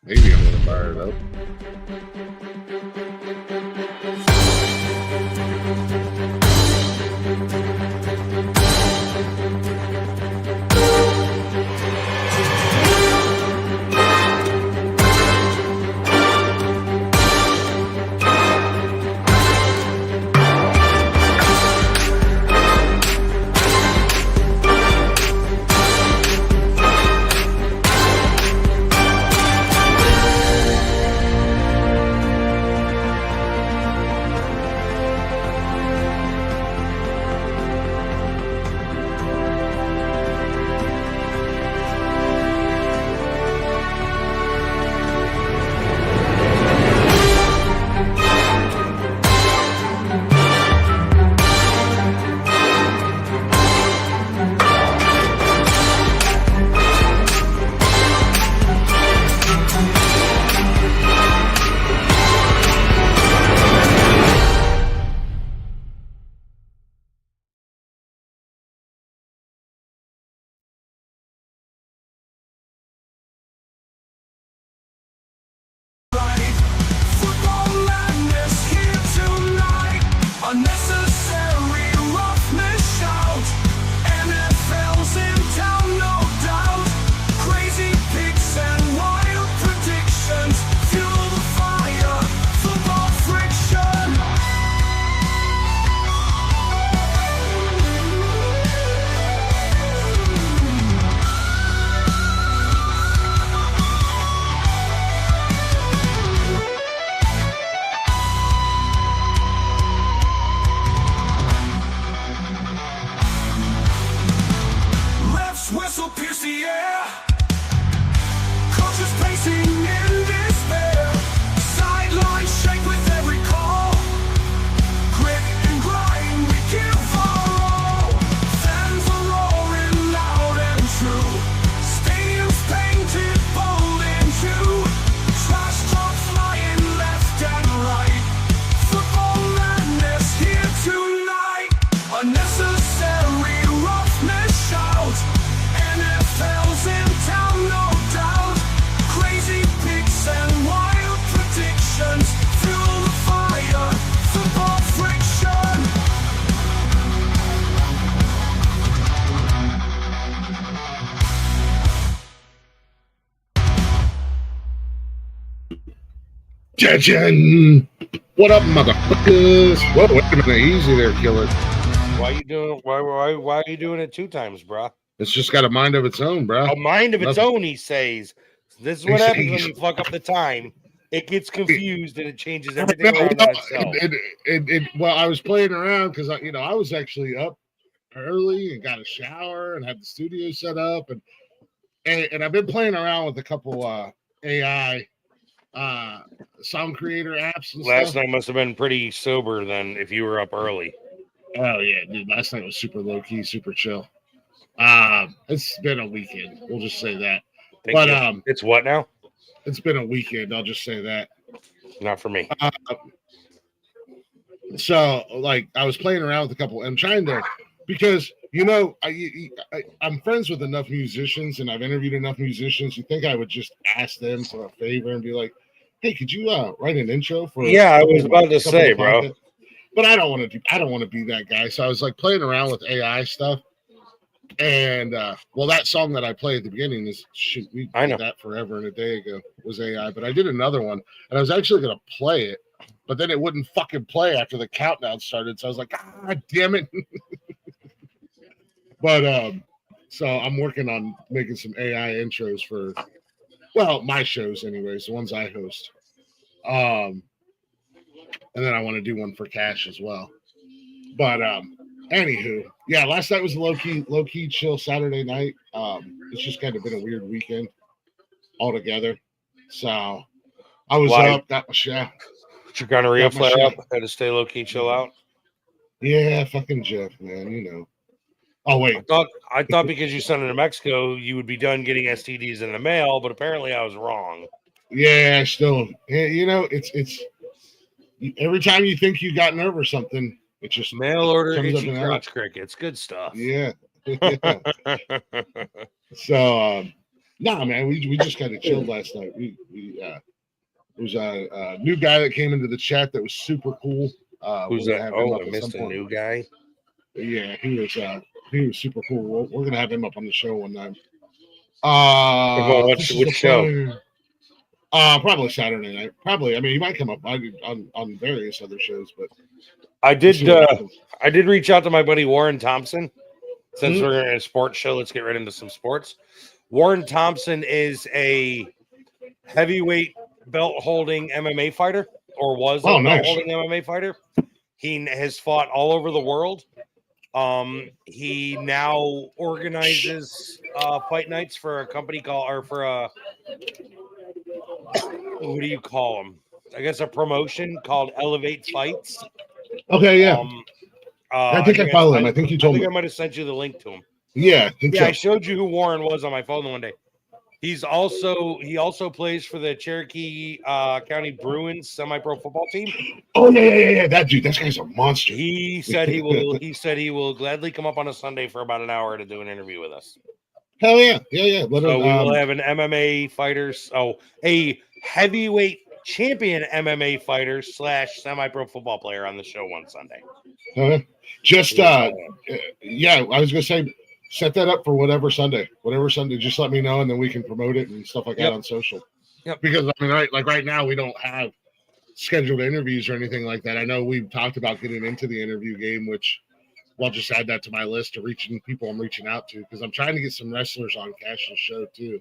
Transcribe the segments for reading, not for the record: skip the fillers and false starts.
Maybe I'm gonna fire it up. Unnecessary roughness shout. NFL's in town, no doubt. Crazy picks and wild predictions fuel the fire. Football friction. Whistle pierce the air. Coaches pacing in despair. Sidelines shake with every call. Grit and grind, we give our all. Fans are roaring loud and true. Stadiums painted bold and true. Trash talk flying left and right. Football madness here tonight. Unnecessary roughness shout. NFL's in town, no doubt. Crazy picks and wild predictions fuel the fire. Football friction. Judging. What up, motherfuckers? Whoa, wait a minute. Easy there, killer. Why you doing? Why are you doing it 2 times, bro? It's just got a mind of its own, bro. A mind of its Nothing. own, he says. This is what happens when you fuck up the time. It gets confused and it changes everything around on itself. Well, I was playing around because I was actually up early and got a shower and had the studio set up, and I've been playing around with a couple AI sound creator apps and Last stuff. night must have been pretty sober then if you were up early. Oh yeah, dude. Last night was super low key, super chill. It's been a weekend. We'll just say that. It's what now? It's been a weekend. I'll just say that. Not for me. So, like, I was playing around with a couple and trying to, because I'm friends with enough musicians and I've interviewed enough musicians. You think I would just ask them for a favor and be like, "Hey, could you write an intro for?" Yeah, I was about to say, bro. But I don't want to be that guy. So I was like playing around with AI stuff. And well, that song that I played at the beginning is we did that forever and a day ago was AI, but I did another one and I was actually gonna play it, but then it wouldn't fucking play after the countdown started. So I was like, God damn it. But so I'm working on making some AI intros for my shows anyways, the ones I host. And then I want to do one for Cash as well. But anywho, yeah, last night was a low key chill Saturday night. It's just kind of been a weird weekend altogether. So I was up, got my shower. Did your gonorrhea flare up? Had to stay low key, chill out. Yeah, fucking Jeff, man. Oh wait, I thought because you sent it to Mexico, you would be done getting STDs in the mail, but apparently I was wrong. Yeah, still, it's every time you think you gotten over something, it just mail order itchy crotch crickets. Good stuff. Yeah. So Nah, man, we just kind of chilled last night. There was a new guy that came into the chat that was super cool. Who's we're gonna that? have him Oh, up I at missed some a point. new guy. Yeah, he was super cool. We're gonna have him up on the show one night. Which show? Probably Saturday night. Probably. I mean, he might come up on various other shows, but I we'll see did. what happens. I did reach out to my buddy Warren Thompson. Since Mhm. we're in a sports show, let's get right into some sports. Warren Thompson is a heavyweight belt holding MMA fighter, or was a Oh, belt nice. holding MMA fighter. He has fought all over the world. He now organizes fight nights for a company what do you call them? I guess a promotion called Elevate Fights. Okay, yeah. I think I follow him. I think you told me. I might have sent you the link to him. Yeah, I think so. I showed you who Warren was on my phone one day. He also plays for the Cherokee County Bruins semi-pro football team. Oh yeah. That guy's a monster. He said he will. He said he will gladly come up on a Sunday for about an hour to do an interview with us. Hell yeah. So we will have an MMA fighter, a heavyweight champion MMA fighter / semi-pro football player on the show one Sunday. Yeah, I was gonna say, set that up for whatever Sunday. Just let me know, and then we can promote it and stuff like that on social. Yep. Because I mean, right now we don't have scheduled interviews or anything like that. I know we've talked about getting into the interview game, which I'll just add that to my list of reaching people I'm reaching out to, because I'm trying to get some wrestlers on Cash's show too.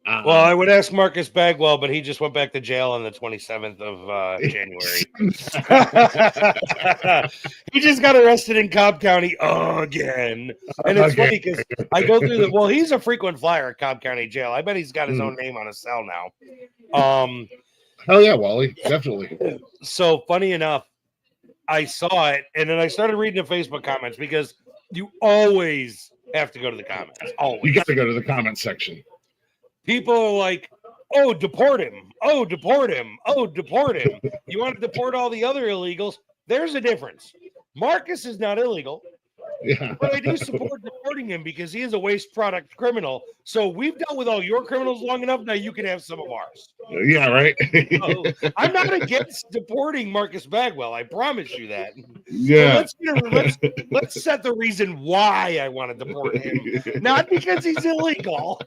Well, I would ask Marcus Bagwell, but he just went back to jail on the 27th of January. He just got arrested in Cobb County again. And it's funny because I go through he's a frequent flyer at Cobb County Jail. I bet he's got his own name on his cell now. Hell yeah, Wally. Definitely. So funny enough, I saw it, and then I started reading the Facebook comments, because you always have to go to the comments. Always. You got to go to the comments section. People are like, oh, deport him. Oh, deport him. Oh, deport him. You want to deport all the other illegals? There's a difference. Marcus is not illegal. Yeah. But I do support deporting him because he is a waste product criminal. So we've dealt with all your criminals long enough. Now you can have some of ours. Yeah, right. So I'm not against deporting Marcus Bagwell. I promise you that. Yeah. So let's set the reason why I want to deport him. Not because he's illegal,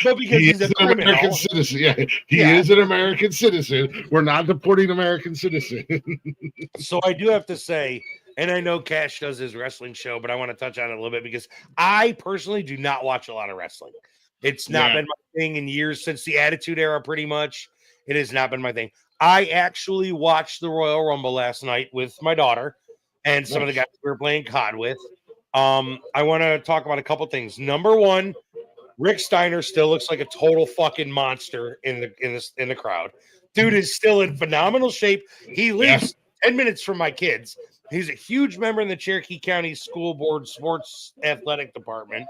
but because he's a criminal. American citizen. Yeah, he is an American citizen. We're not deporting American citizens. So I do have to say, and I know Cash does his wrestling show, but I want to touch on it a little bit because I personally do not watch a lot of wrestling. It's not been my thing in years, since the Attitude Era, pretty much. It has not been my thing. I actually watched the Royal Rumble last night with my daughter and some of the guys we were playing COD with. I want to talk about a couple things. Number one, Rick Steiner still looks like a total fucking monster in the crowd. Dude is still in phenomenal shape. He lives 10 minutes from my kids. He's a huge member in the Cherokee County School Board Sports Athletic Department.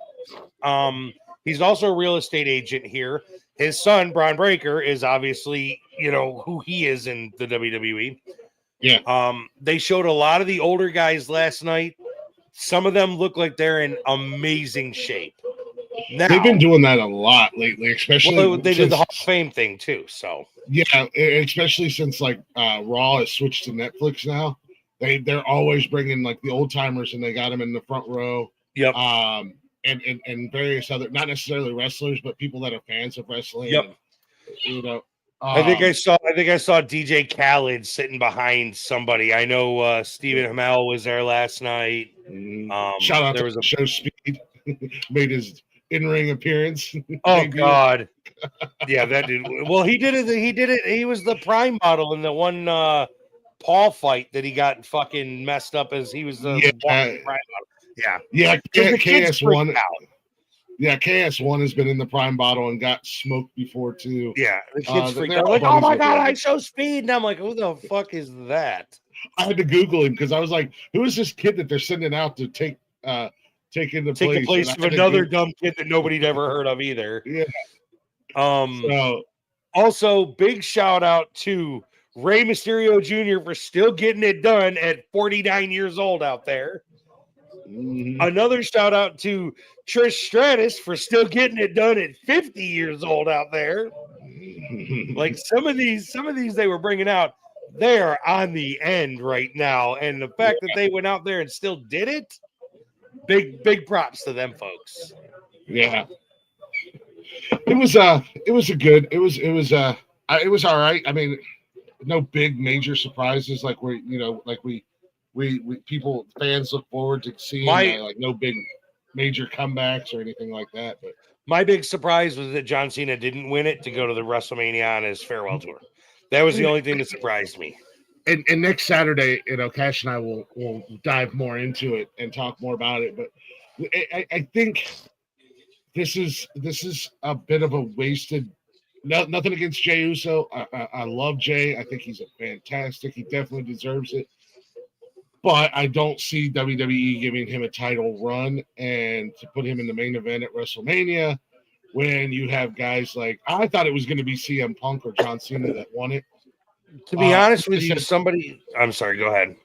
He's also a real estate agent here. His son, Braun Breaker, is obviously, who he is in the WWE. Yeah. They showed a lot of the older guys last night. Some of them look like they're in amazing shape. Now, they've been doing that a lot lately, especially they did the Hall of Fame thing too. So yeah, especially since Raw has switched to Netflix now. They're always bringing like the old timers, and they got them in the front row. Yep. And various other, not necessarily wrestlers, but people that are fans of wrestling. Yep. And, I think I saw DJ Khaled sitting behind somebody. I know Stephen Hamel was there last night. Shout out to Show Speed, made his in-ring appearance. Oh God, yeah, that dude. Well, he did it. He was the Prime model in the one Paul fight that he got fucking messed up as he was the Prime model. Yeah. KS1. Yeah, KS1 has been in the Prime bottle and got smoked before too. Yeah, the kids freaked out. Like, oh my God, I Show Speed. And I'm like, who the fuck is that? I had to Google him because I was like, who is this kid that they're sending out to take the place of another dumb kid that nobody'd ever heard of either. Yeah. Also, big shout out to Rey Mysterio Jr. for still getting it done at 49 years old out there. Another shout out to Trish Stratus for still getting it done at 50 years old out there. Like some of these they were bringing out, they are on the end right now. And the fact that they went out there and still did it, big props to them folks. Yeah. It was all right. I mean, no big major surprises like we people fans look forward to seeing like no big major comebacks or anything like that. But my big surprise was that John Cena didn't win it to go to the WrestleMania on his farewell tour. That was the only thing that surprised me. And next Saturday, Cash and I will dive more into it and talk more about it. But I think this is a bit of a wasted. Nothing against Jey Uso. I love Jey. I think he's a fantastic. He definitely deserves it. But I don't see WWE giving him a title run and to put him in the main event at WrestleMania when you have guys like, I thought it was going to be CM Punk or John Cena that won it. To be honest with you, I'm sorry, go ahead.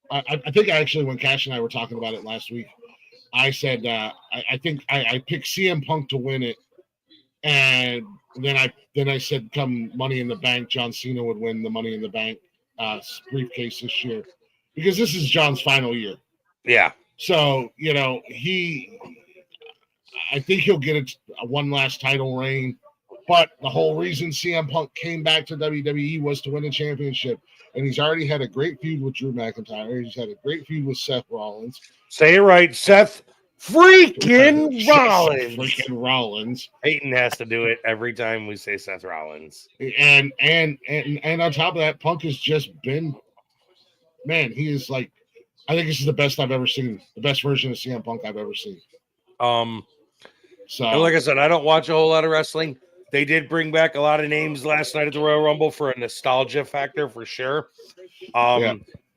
I think actually when Cash and I were talking about it last week, I said I think I picked CM Punk to win it. And then I said come Money in the Bank, John Cena would win the Money in the Bank briefcase this year. Because this is John's final year. Yeah. So, I think he'll get a one last title reign. But the whole reason CM Punk came back to WWE was to win a championship. And he's already had a great feud with Drew McIntyre. He's had a great feud with Seth Rollins. Say it right, Seth freaking Rollins. Freaking Rollins. Peyton has to do it every time we say Seth Rollins. And on top of that, Punk has just been... Man, he is like, I think this is the best I've ever seen. The best version of CM Punk I've ever seen. So, like I said, I don't watch a whole lot of wrestling. They did bring back a lot of names last night at the Royal Rumble for a nostalgia factor for sure.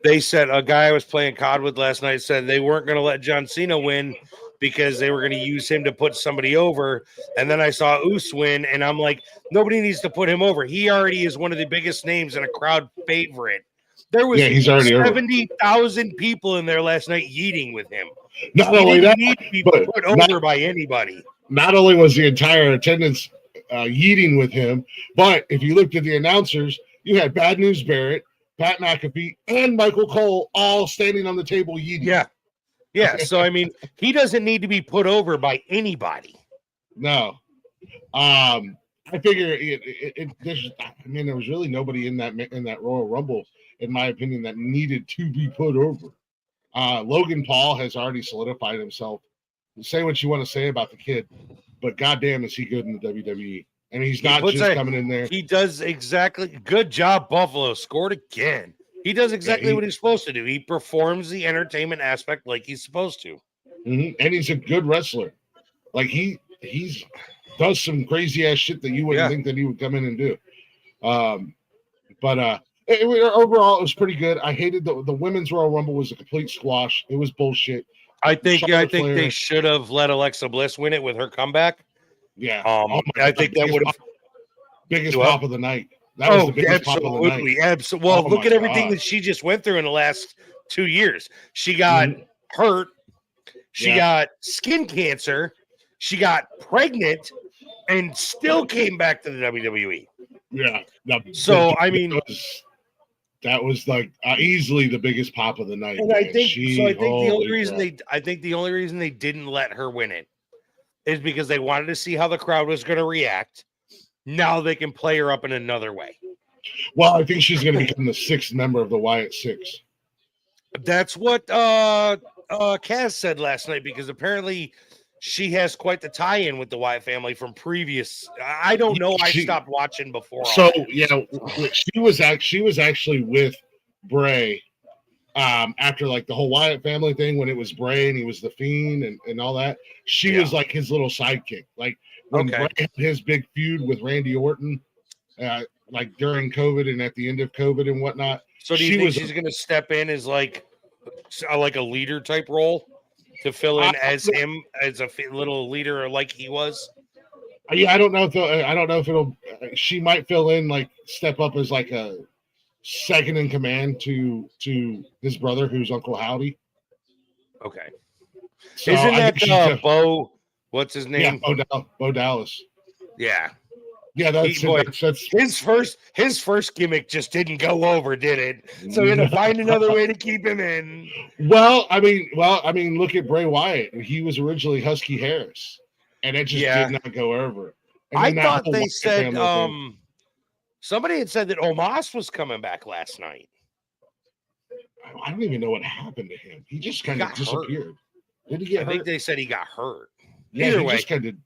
They said a guy I was playing COD with last night said they weren't going to let John Cena win because they were going to use him to put somebody over. And then I saw Uso win, and I'm like, nobody needs to put him over. He already is one of the biggest names and a crowd favorite. There was 70,000 people in there last night yeeting with him. Not only that, need to be put over by anybody. Not only was the entire attendance yeeting with him, but if you looked at the announcers, you had Bad News Barrett, Pat McAfee, and Michael Cole all standing on the table yeeting. Yeah. So I mean, he doesn't need to be put over by anybody. No. I figure there was really nobody in that Royal Rumble, in my opinion, that needed to be put over. Logan Paul has already solidified himself. Say what you want to say about the kid, but goddamn, is he good in the WWE? I mean, he's not just coming in there. He does exactly. Good job, Buffalo. Scored again. He does exactly what he's supposed to do. He performs the entertainment aspect like he's supposed to. Mm-hmm. And he's a good wrestler. Like he's does some crazy ass shit that you wouldn't think that he would come in and do. But overall, it was pretty good. I hated the women's Royal Rumble was a complete squash. It was bullshit. I think they should have let Alexa Bliss win it with her comeback. Yeah. I think that would have biggest pop of the night. That was the biggest pop of the night. Absolutely. Well, look at everything that she just went through in the last 2 years. She got hurt. She got skin cancer. She got pregnant and still came back to the WWE. Yeah. So, I mean, that was like easily the biggest pop of the night. And I think the only reason they didn't let her win it is because they wanted to see how the crowd was going to react. Now they can play her up in another way. Well, I think she's going to become the sixth member of the Wyatt Six. That's what Kaz said last night, because apparently she has quite the tie-in with the Wyatt family from previous. I don't know. I stopped watching before. So she was actually with Bray after like the whole Wyatt family thing, when it was Bray and he was the Fiend and all that. She was like his little sidekick. Like when Bray had his big feud with Randy Orton, like during COVID and at the end of COVID and whatnot. So do you think she's going to step in as like a leader type role to fill in as him, as a little leader like he was? Yeah, I don't know if it'll. She might fill in, like step up as like a second in command to his brother, who's Uncle Howdy. Okay. So Isn't I that think she's Bo? What's his yeah, name? Bo Dallas. Yeah. Yeah, Boy, that's his first gimmick just didn't go over, did it? So we had to find another way to keep him in. well, I mean, look at Bray Wyatt. He was originally Husky Harris, and it just did not go over. And I then that thought whole they Wyatt said family thing. somebody had said that Omos was coming back last night. I don't even know what happened to him. He just kind of disappeared. Did he get I hurt? think they said he got hurt. Yeah, Either way,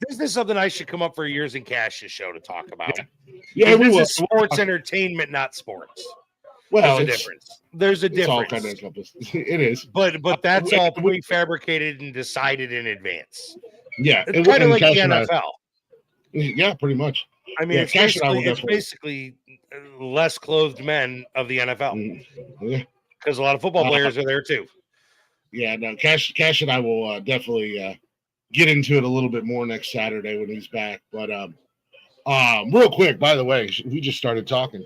this is something I should come up for Years in Cash's show to talk about. Yeah, this is sports entertainment, not sports. Well, there's a difference. There's a difference. All kind of it is, but that's all prefabricated and decided in advance. Yeah, it's kind of like the NFL. Yeah, pretty much. I mean, it's basically less clothed men of the NFL. Yeah, because a lot of football players are there too. Yeah, no, Cash and I will definitely get into it a little bit more next Saturday when he's back. But real quick, by the way, we just started talking.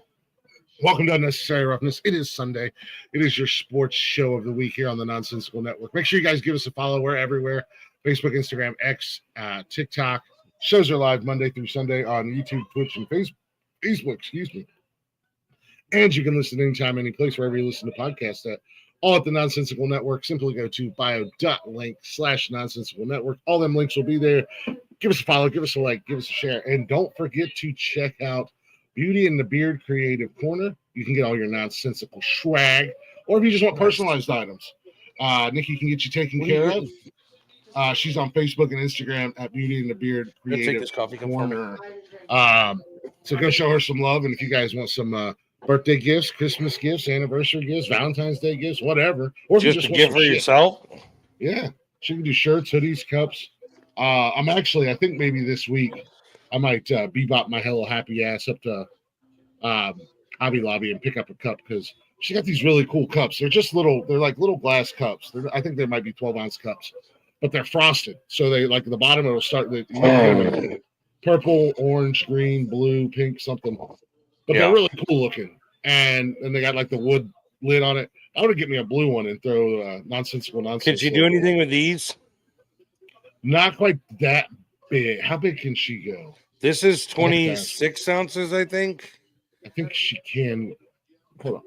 Welcome to Unnecessary Roughness. It is Sunday. It is your sports show of the week here on the Nonsensical Network. Make sure you guys give us a follow. We're everywhere. Facebook, Instagram, X, TikTok. Shows are live Monday through Sunday on YouTube, Twitch, and Facebook, excuse me. And you can listen anytime, any place, wherever you listen to podcasts at. All at the Nonsensical Network. Simply go to bio.link/Nonsensical Network. All them links will be there. Give us a follow, give us a like, give us a share. And don't forget to check out Beauty and the Beard Creative Corner. You can get all your nonsensical swag. Or if you just want personalized items, Nikki can get you taken care of. She's on Facebook and Instagram at Beauty and the Beard Creative Corner. So go show her some love. And if you guys want some birthday gifts, Christmas gifts, anniversary gifts, Valentine's Day gifts, whatever. Or just to give for yourself? Yeah. She can do shirts, hoodies, cups. I think maybe this week I might bebop my Hello Happy ass up to Hobby Lobby and pick up a cup because she got these really cool cups. They're just they're like little glass cups. I think they might be 12-ounce cups, but they're frosted. So they like at the bottom, it'll start with purple, orange, green, blue, pink, something. But they're really cool looking. And they got like the wood lid on it. I would get me a blue one and throw nonsensical nonsense. Could you do anything with these? Not quite that big. How big can she go? This is 26 ounces, I think. I think she can. Hold on.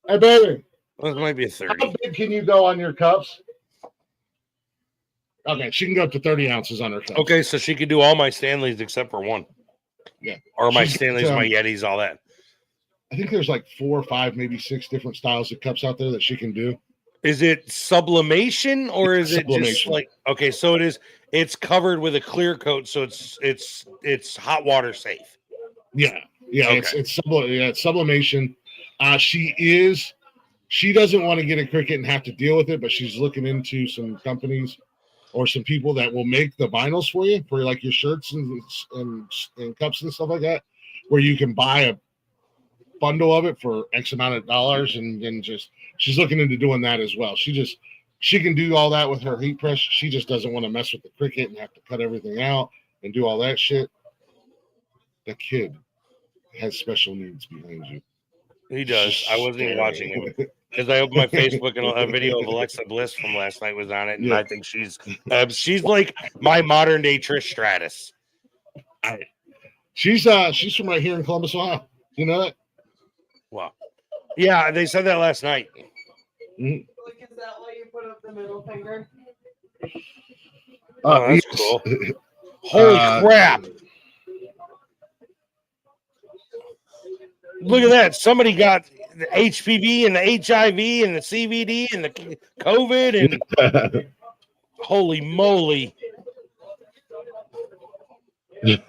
Hey, baby. Well, it might be a 30. How big can you go on your cups? Okay, she can go up to 30 ounces on her cups. Okay, so she could do all my Stanleys except for one. Yeah. Or my Stanleys, my Yetis, all that. I think there's like 4 or 5, maybe 6 different styles of cups out there that she can do. Is it sublimation or is it just like okay? So it's covered with a clear coat, so it's hot water safe. Yeah, okay. It's sublimation. She doesn't want to get a Cricut and have to deal with it, but she's looking into some companies or some people that will make the vinyls for you for like your shirts and cups and stuff like that, where you can buy a bundle of it for X amount of dollars and then just she's looking into doing that as well. She can do all that with her heat press. She just doesn't want to mess with the Cricut and have to cut everything out and do all that shit. That kid has special needs behind you. He does. I wasn't even watching it because I opened my Facebook and a video of Alexa Bliss from last night was on it, and I think she's like my modern day Trish Stratus. She's from right here in Columbus, Ohio. You know that? Wow. Yeah, they said that last night. Like, is that why you put up the middle finger? Oh, that's cool. Holy crap. Look at that. Somebody got the HPV and the HIV and the CVD and the COVID and holy moly. Yeah,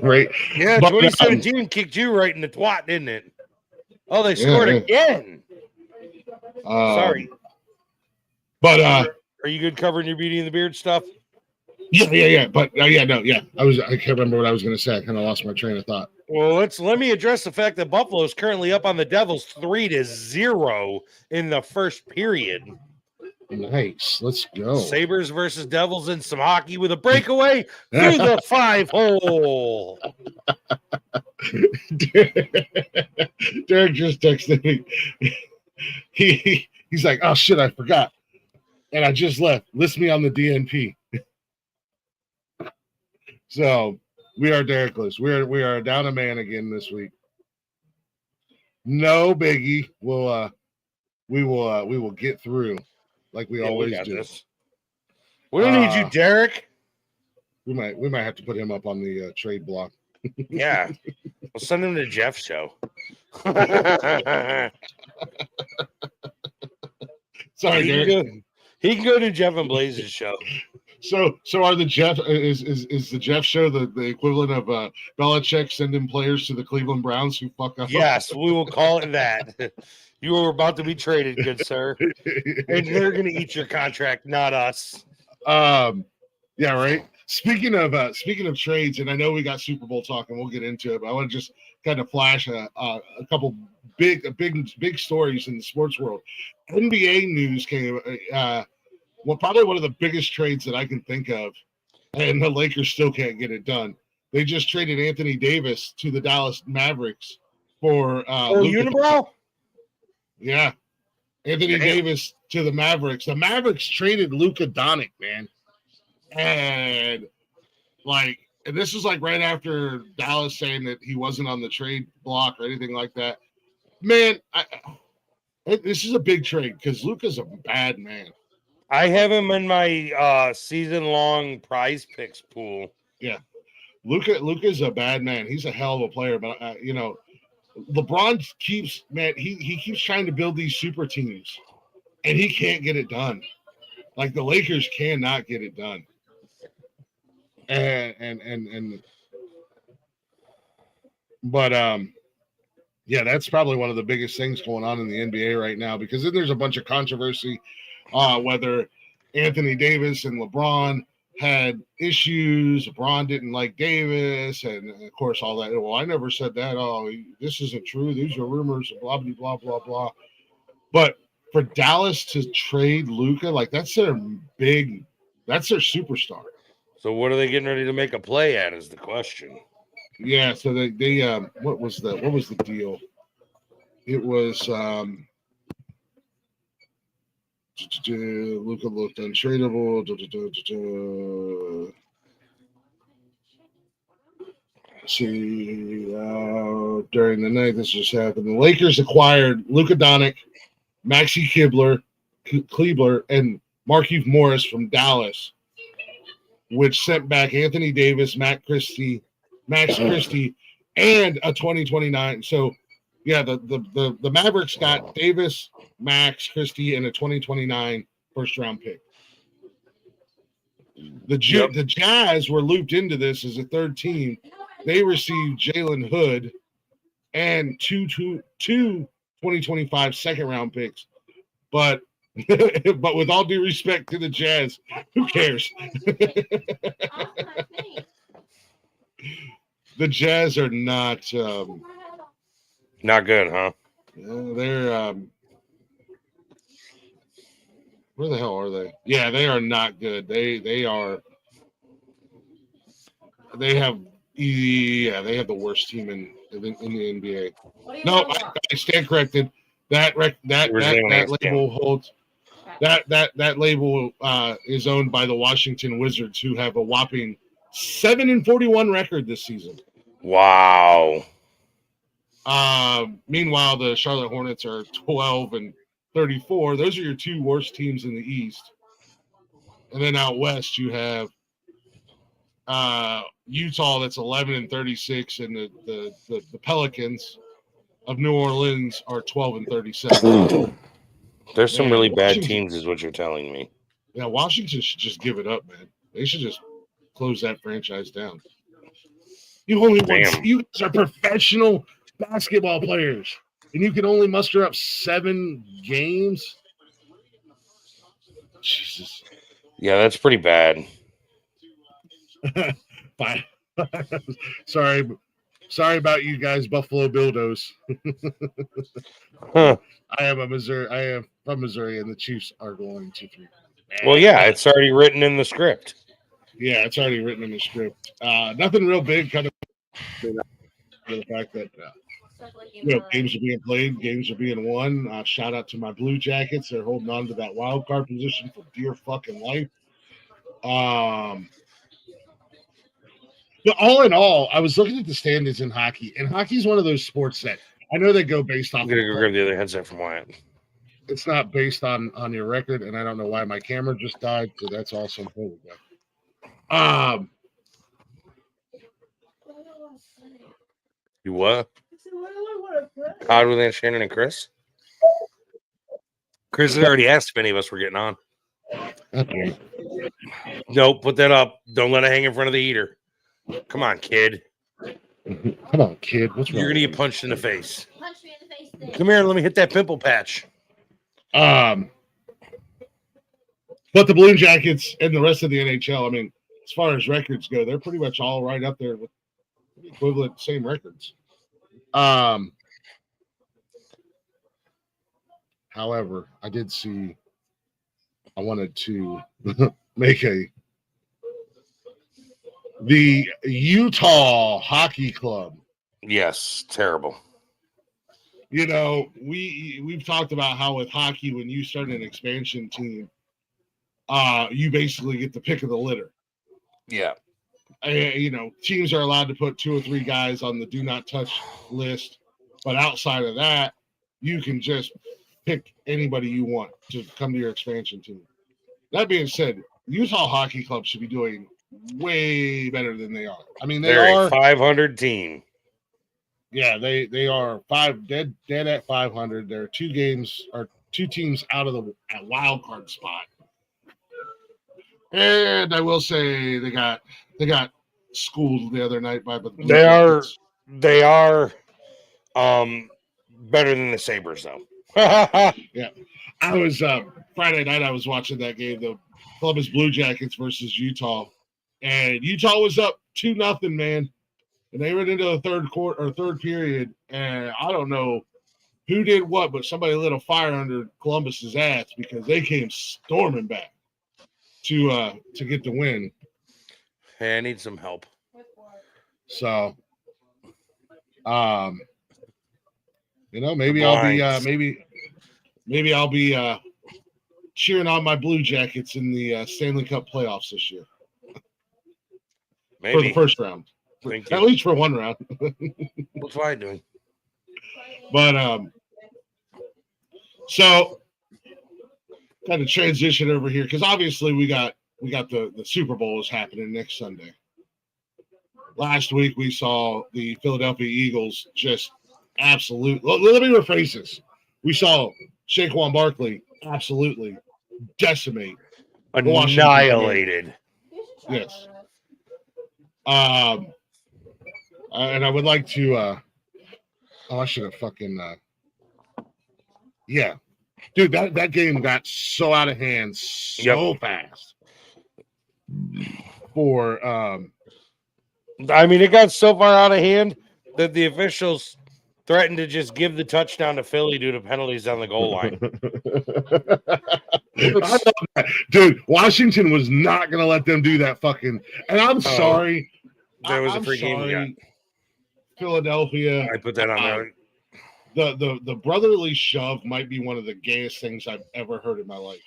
right. Yeah, 2017 kicked you right in the twat, didn't it? Oh, they scored again. Sorry. But are you good covering your Beauty and the Beard stuff? Yeah. But I can't remember what I was going to say. I kind of lost my train of thought. Well, let me address the fact that Buffalo is currently up on the Devils 3-0 in the first period. Nice. Let's go. Sabres versus Devils in some hockey with a breakaway through the 5-hole. Derek just texted me. He's like, oh shit, I forgot. and I just left. List me on the DNP. So we are Derekless. We are down a man again this week. No biggie. We will get through like we always do. This. We don't need you, Derek. We might have to put him up on the trade block. Yeah, we'll send him to Jeff's show. Sorry, Derek. He can go to Jeff and Blaze's show. So are the Jeff is the Jeff show the equivalent of Belichick sending players to the Cleveland Browns who fuck up? Yes, we will call it that. You are about to be traded, good sir, and they're going to eat your contract, not us. Yeah, right. Speaking of trades, and I know we got Super Bowl talk, and we'll get into it. But I want to just kind of flash a couple big stories in the sports world. NBA news came. Probably one of the biggest trades that I can think of, and the Lakers still can't get it done. They just traded Anthony Davis to the Dallas Mavericks for Unibrow? Yeah. Anthony Davis to the Mavericks. The Mavericks traded Luka Doncic, man. And this is like right after Dallas saying that he wasn't on the trade block or anything like that. Man, this is a big trade because Luka's a bad man. I have him in my season-long prize picks pool. Yeah. Luka's a bad man. He's a hell of a player, but LeBron keeps he keeps trying to build these super teams, and he can't get it done. Like the Lakers cannot get it done. Yeah, that's probably one of the biggest things going on in the NBA right now, because then there's a bunch of controversy whether Anthony Davis and LeBron had issues. LeBron didn't like Davis, and of course all that. Well, I never said that. Oh, this isn't true. These are rumors. Blah blah blah blah blah. But for Dallas to trade Luka, like that's their superstar. So what are they getting ready to make a play at? Is the question. Yeah. So they what was the deal? It was Luka looked untradeable. See, during the night, this just happened. The Lakers acquired Luka Doncic, Maxi Kleber, and Markieff Morris from Dallas, which sent back Anthony Davis, Max Christie, and a 2029. So, yeah, the Mavericks got Davis, Max Christie, and a 2029 first-round pick. The Jazz were looped into this as a third team. They received Jalen Hood and two 2025 second-round picks. But with all due respect to the Jazz, who cares? The Jazz are not good, huh? They're where the hell are they? Yeah, they are not good. They have the worst team in the NBA. No, I stand corrected. That label holds. That label is owned by the Washington Wizards, who have a whopping 7-41 record this season. Wow. Meanwhile, the Charlotte Hornets are 12-34. Those are your two worst teams in the East. And then out west, you have Utah, that's 11-36, and the Pelicans of New Orleans are 12-37. There's some really bad teams, is what you're telling me. Yeah, Washington should just give it up, man. They should just close that franchise down. You guys are professional basketball players, and you can only muster up 7 games. Jesus. Yeah, that's pretty bad. Bye. Sorry about you guys, Buffalo Bildos. Huh. I am from Missouri, and the Chiefs are going to 3. Well, yeah, it's already written in the script. Yeah, it's already written in the script. Nothing real big, kind of for the fact that games are being played, games are being won. Shout out to my Blue Jackets. They're holding on to that wild card position for dear fucking life. But all in all, I was looking at the standings in hockey, and hockey is one of those sports that I know they go based off. I'm gonna go grab the other headset from Wyatt. It's not based on your record, and I don't know why my camera just died. So that's awesome. There we go. You what? Odd with Aunt Shannon and Chris? Chris had already asked if any of us were getting on. Okay. Nope, put that up. Don't let it hang in front of the heater. Come on, kid. Come on, kid. What's wrong? You're gonna get punched in the face. Punch me in the face. Then. Come here and let me hit that pimple patch. But the Blue Jackets and the rest of the NHL, I mean, as far as records go, they're pretty much all right up there with equivalent same records. However, I did see I wanted to make the Utah Hockey Club. Yes, terrible. You know, we've talked about how with hockey, when you start an expansion team, you basically get the pick of the litter. Yeah. You know, teams are allowed to put 2 or 3 guys on the do not touch list, but outside of that, you can just pick anybody you want to come to your expansion team. That being said, Utah Hockey Club should be doing way better than they are. I mean, they're a 500 team. Yeah, they are dead at 500. They're 2 teams out of the wild card spot. And I will say they got schooled the other night by the Blue Jackets. They are better than the Sabres though. Yeah. I was Friday night I was watching that game, the Columbus Blue Jackets versus Utah. And Utah was up 2-0, man. And they went into the third period, and I don't know who did what, but somebody lit a fire under Columbus's ass because they came storming back to get the win. Hey, I need some help. So, you know, maybe I'll be cheering on my Blue Jackets in the Stanley Cup playoffs this year. Maybe for the first round. At least for one round. What's Wyatt doing? But so got to transition over here because obviously we got the Super Bowl is happening next Sunday. Last week we saw the Philadelphia Eagles just absolute. Let me rephrase this. We saw Saquon Barkley absolutely decimate, annihilated. Yes. And I would like to I should have fucking yeah. Dude, that game got so out of hand so fast. For I mean, it got so far out of hand that the officials threatened to just give the touchdown to Philly due to penalties on the goal line. I love that. Dude, Washington was not going to let them do that fucking. And I'm sorry. There was a free game we got. Philadelphia. I put that on there. The brotherly shove might be one of the gayest things I've ever heard in my life.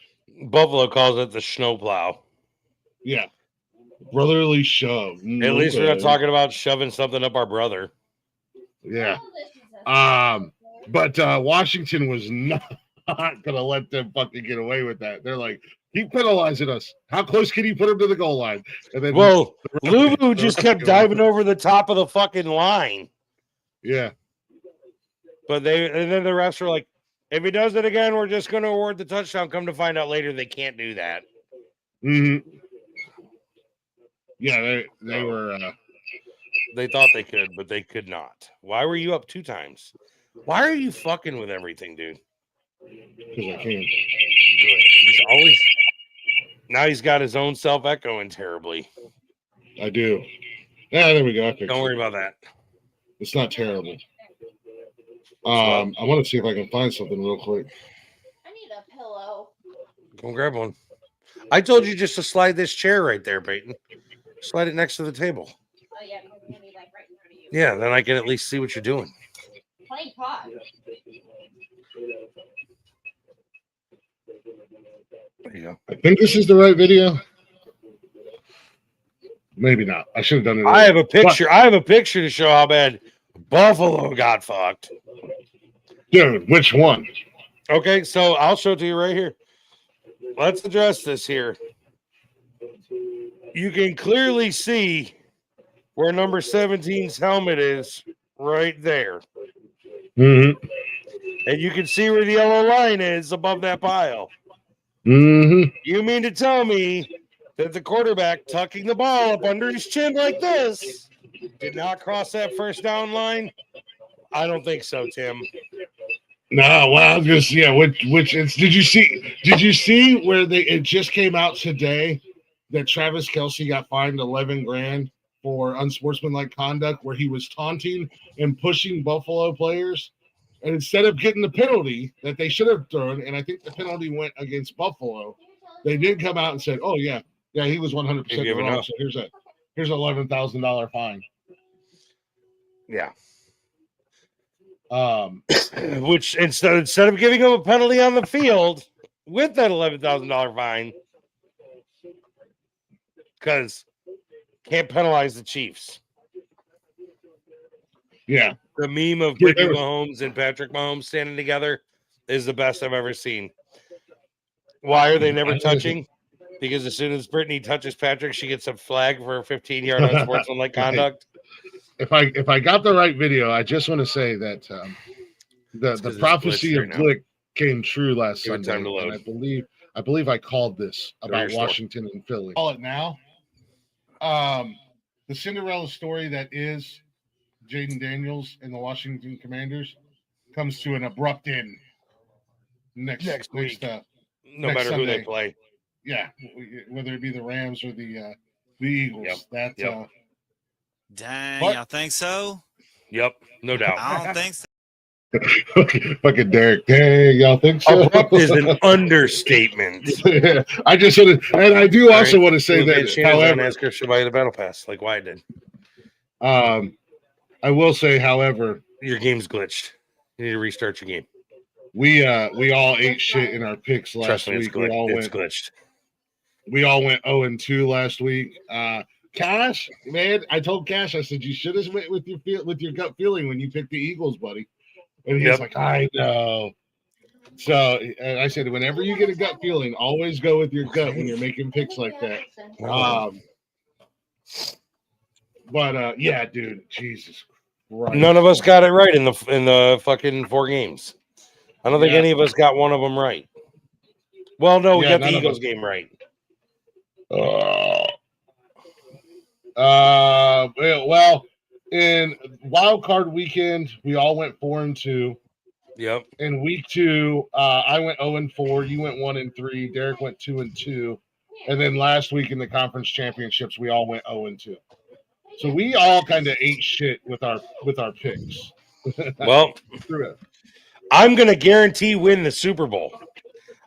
Buffalo calls it the snowplow. Yeah. Brotherly shove. At least we're not talking about shoving something up our brother. Yeah. But Washington was not going to let them fucking get away with that. They're like, keep penalizing us. How close can you put him to the goal line? And then Luvu just kept diving over the top of the fucking line. Yeah. But then the refs were like, if he does it again, we're just going to award the touchdown. Come to find out later, they can't do that. Mm-hmm. Yeah, they were. They thought they could, but they could not. Why were you up 2 times? Why are you fucking with everything, dude? Because I can. He's always. Now he's got his own self echoing terribly. I do. Yeah, there we go. Don't worry about that. It's not terrible. I want to see if I can find something real quick. I need a pillow. Go grab one. I told you just to slide this chair right there, Peyton. Slide it next to the table. Oh, yeah, because it's going to be like right in front of you. Yeah, then I can at least see what you're doing. playing pot. There you go. I think this is the right video. Maybe not. I should have done it. I have a picture. I have a picture to show how bad Buffalo got fucked. Dude, which one? Okay, so I'll show it to you right here. Let's address this here. You can clearly see where number 17's helmet is right there. Mm-hmm. And you can see where the yellow line is above that pile. Mm-hmm. You mean to tell me that the quarterback tucking the ball up under his chin like this did not cross that first down line? I don't think so, Tim. No, well, just which it's did you see where it just came out today that Travis Kelce got fined $11,000 for unsportsmanlike conduct where he was taunting and pushing Buffalo players, and instead of getting the penalty that they should have thrown, and I think the penalty went against Buffalo, they did come out and said, "Oh yeah, he was 100% wrong. So here's $11,000 fine." Yeah. Which instead of giving him a penalty on the field with that $11,000 fine, because can't penalize the Chiefs. Yeah. The meme of Brittany Mahomes and Patrick Mahomes standing together is the best I've ever seen. Why are they never touching? Because as soon as Brittany touches Patrick, she gets a flag for 15-yard unsportsmanlike conduct. If I got the right video, I just want to say that the prophecy of Glick came true last Sunday. Time to load. And I believe I called this about Washington and Philly. Call it now. The Cinderella story that is Jaden Daniels and the Washington Commanders comes to an abrupt end next week. No matter Sunday. Who they play. Yeah, whether it be the Rams or the Eagles. Yep. Dang, y'all think so? Yep, no doubt. I don't think so. Fucking Derek. Dang, y'all think so? Abrupt is an understatement. I just want to, and I do also want to say that. However, ask her should buy the battle pass, like Wyatt did. I will say, however, your game's glitched. You need to restart your game. We all ate shit in our picks last week. It's glitched. We all went 0-2 last week. Cash, man, I told Cash, I said you should have went with your gut feeling when you picked the Eagles, buddy. And he's like, I know. So and I said, whenever you get a gut feeling, always go with your gut when you're making picks like that. But yeah, dude, Jesus Christ. None of us got it right in the fucking 4 games. I don't think any of us got one of them right. Well, no, we got the Eagles game right. Well, in wild card weekend, we all went 4-2. Yep. In week 2, I went 0-4. You went 1-3. Derek went 2-2. And then last week in the conference championships, we all went 0-2. So we all kind of ate shit with our picks. Well, I'm going to guarantee win the Super Bowl.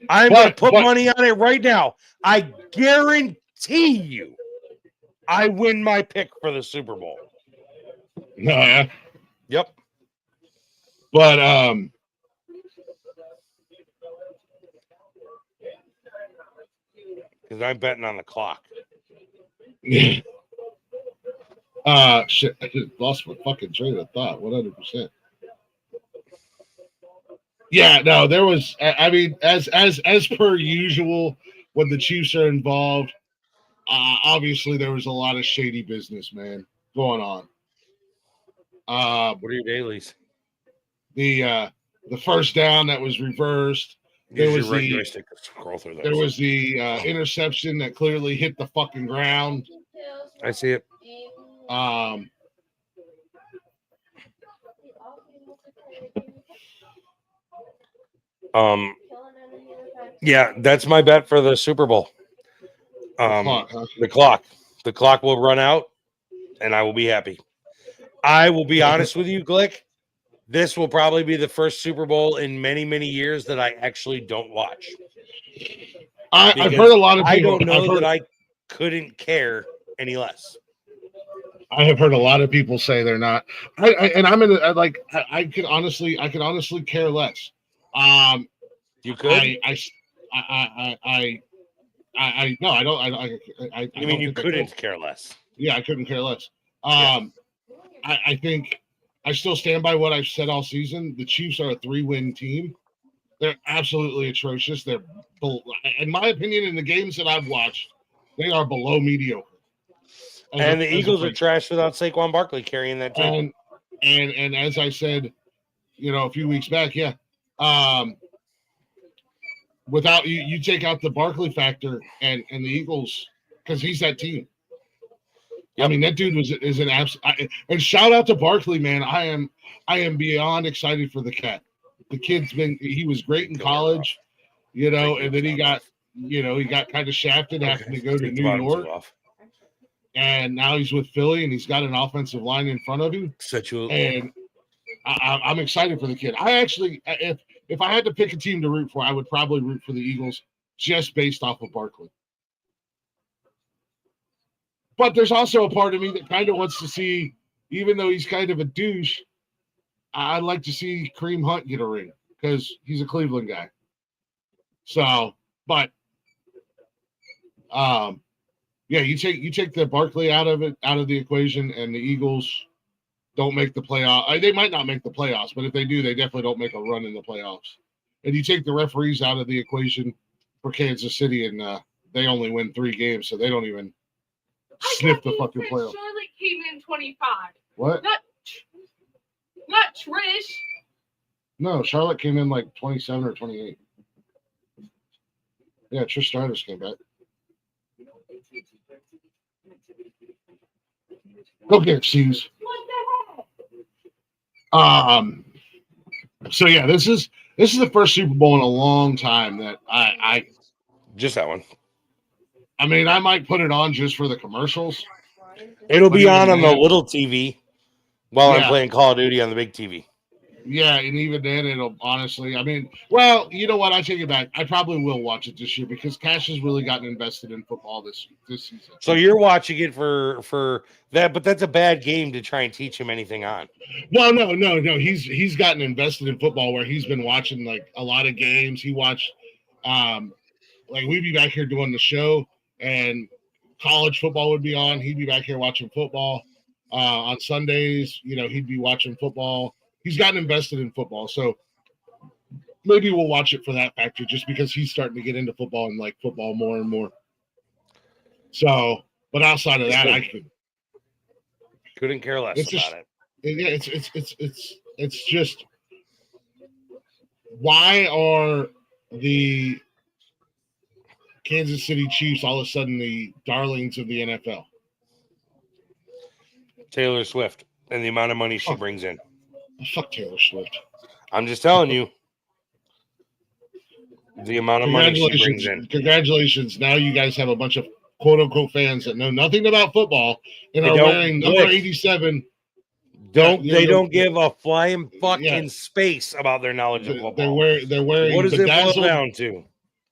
I'm going to put money on it right now. I guarantee you I win my pick for the Super Bowl. Yeah. Yep. But because I'm betting on the clock. Shit, I just lost my fucking train of thought. 100%. Yeah, no, there was. I mean, as per usual, when the Chiefs are involved, obviously there was a lot of shady business, man, going on. What are your dailies? The first down that was reversed. There was the interception that clearly hit the fucking ground. I see it. Yeah, that's my bet for the Super Bowl. The clock will run out, and I will be happy. I will be honest with you, Glick. This will probably be the first Super Bowl in many, many years that I actually don't watch. I've heard a lot of people. I don't know that I couldn't care any less. I have heard a lot of people say they're not. And I'm in a, like I could honestly care less. You could. No, I don't. I You mean don't you think I couldn't could. care less? Yeah, I couldn't care less. Yeah. I think I still stand by what I've said all season. The Chiefs are a 3-win team. They're absolutely atrocious. They're, in my opinion, in the games that I've watched, they are below mediocre. And the Eagles are trash without Saquon Barkley carrying that team. And as I said, a few weeks back, without you take out the Barkley factor and the Eagles, because he's that team. Yep. I mean, that dude is an absolute. And shout out to Barkley, man. I am beyond excited for the cat. The kid's he was great in college, and then he got kind of shafted having to go to New York. And now he's with Philly, and he's got an offensive line in front of him. And I'm excited for the kid. I actually, if I had to pick a team to root for, I would probably root for the Eagles just based off of Barkley. But there's also a part of me that kind of wants to see, even though he's kind of a douche, I'd like to see Kareem Hunt get a ring because he's a Cleveland guy. So, but you take the Barkley out of the equation, and the Eagles don't make the playoffs. They might not make the playoffs, but if they do, they definitely don't make a run in the playoffs. And you take the referees out of the equation for Kansas City, and they only win 3 games, so they don't even sniff the fucking playoffs. Charlotte came in 25. What? Not Trish. No, Charlotte came in like 27 or 28. Yeah, Trish Stratus came back. Go get Hughes. What the heck? So yeah, this is the first Super Bowl in a long time that I just that one. I mean, I might put it on just for the commercials. It'll be on the little TV while I'm playing Call of Duty on the big TV. Yeah, and even then, it'll honestly. I mean, well, you know what? I take it back. I probably will watch it this year because Cash has really gotten invested in football this season. So you're watching it for that, but that's a bad game to try and teach him anything on. Well, no. He's gotten invested in football where he's been watching like a lot of games. He watched, like we'd be back here doing the show, and college football would be on. He'd be back here watching football on Sundays. He'd be watching football. He's gotten invested in football, so maybe we'll watch it for that factor, just because he's starting to get into football and like football more and more. So, but outside of that, I couldn't care less about it. It's just why are the Kansas City Chiefs all of a sudden the darlings of the NFL? Taylor Swift and the amount of money she brings in. Fuck Taylor Swift. I'm just telling you. The amount of money she brings in. Congratulations. Now you guys have a bunch of quote-unquote fans that know nothing about football and are wearing number 87. They don't give a flying fucking space about their knowledge of football. They're wearing what does it boil down to?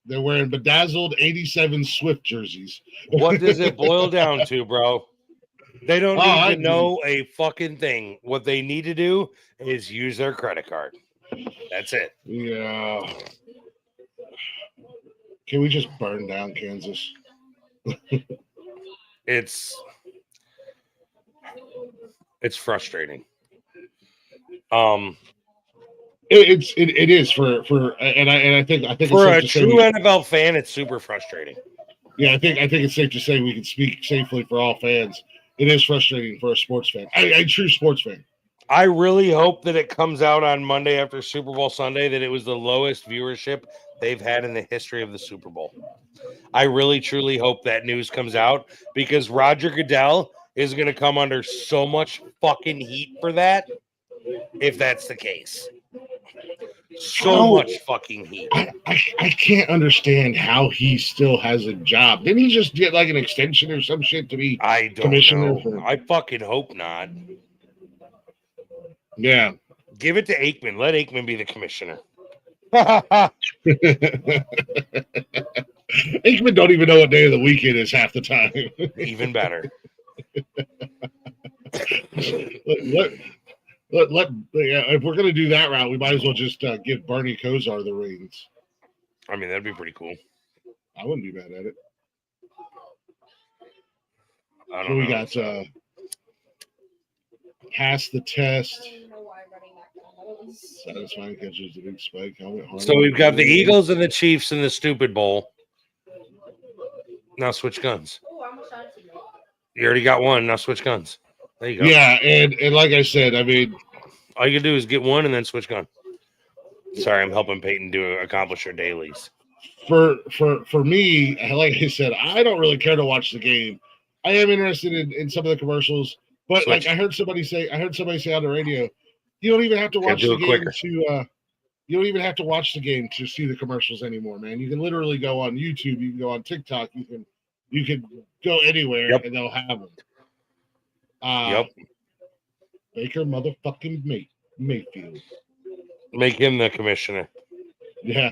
They're wearing bedazzled 87 Swift jerseys. What does it boil down to, bro? They don't need to know a fucking thing. What they need to do is use their credit card. That's it. Yeah. Can we just burn down Kansas? It's frustrating. It is for I think for a true NFL fan, it's super frustrating. Yeah, I think it's safe to say we can speak safely for all fans. It is frustrating for a sports fan, a true sports fan. I really hope that it comes out on Monday after Super Bowl Sunday that it was the lowest viewership they've had in the history of the Super Bowl. I really, truly hope that news comes out because Roger Goodell is going to come under so much fucking heat for that if that's the case. Much fucking heat. I can't understand how he still has a job. Didn't he just get like an extension or some shit to be commissioner? I fucking hope not. Yeah. Give it to Aikman. Let Aikman be the commissioner. Aikman don't even know what day of the week it is half the time. Even better. If we're gonna do that route, we might as well just give Bernie Kosar the reins. I mean, that'd be pretty cool. I wouldn't be mad at it. I So don't we know. got pass the test. Satisfying catches the big spike. So we've got the Eagles and the Chiefs in the Stupid Bowl. Now switch guns. You already got one. Now switch guns. There you go. Yeah, and like I said, I mean, all you can do is get one and then switch gun. Sorry, I'm helping Peyton accomplish her dailies. For me, like I said, I don't really care to watch the game. I am interested in some of the commercials, but like I heard somebody say on the radio, you don't even have to watch the game you don't even have to watch the game to see the commercials anymore, man. You can literally go on YouTube, you can go on TikTok, you can go anywhere and they'll have them. Baker motherfucking Mayfield. Make him the commissioner. Yeah.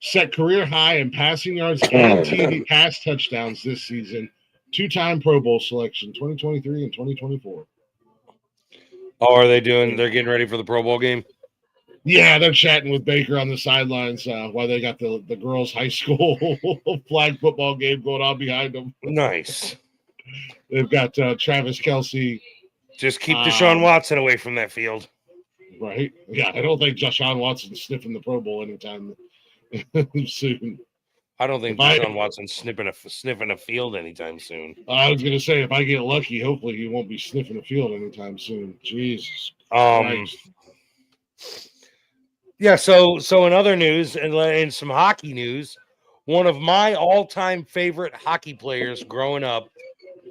Set career high in passing yards and TD pass touchdowns this season. 2-time Pro Bowl selection, 2023 and 2024. Oh, are they doing? They're getting ready for the Pro Bowl game? Yeah, they're chatting with Baker on the sidelines while they got the girls' high school flag football game going on behind them. Nice. They've got Travis Kelce. Just keep Deshaun Watson away from that field. Right? Yeah, I don't think Deshaun Watson's sniffing the Pro Bowl anytime soon. I don't think Deshaun Watson's sniffing a field anytime soon. I was going to say, if I get lucky, hopefully he won't be sniffing a field anytime soon. Jesus Christ. Yeah, so in other news and in some hockey news, one of my all-time favorite hockey players growing up,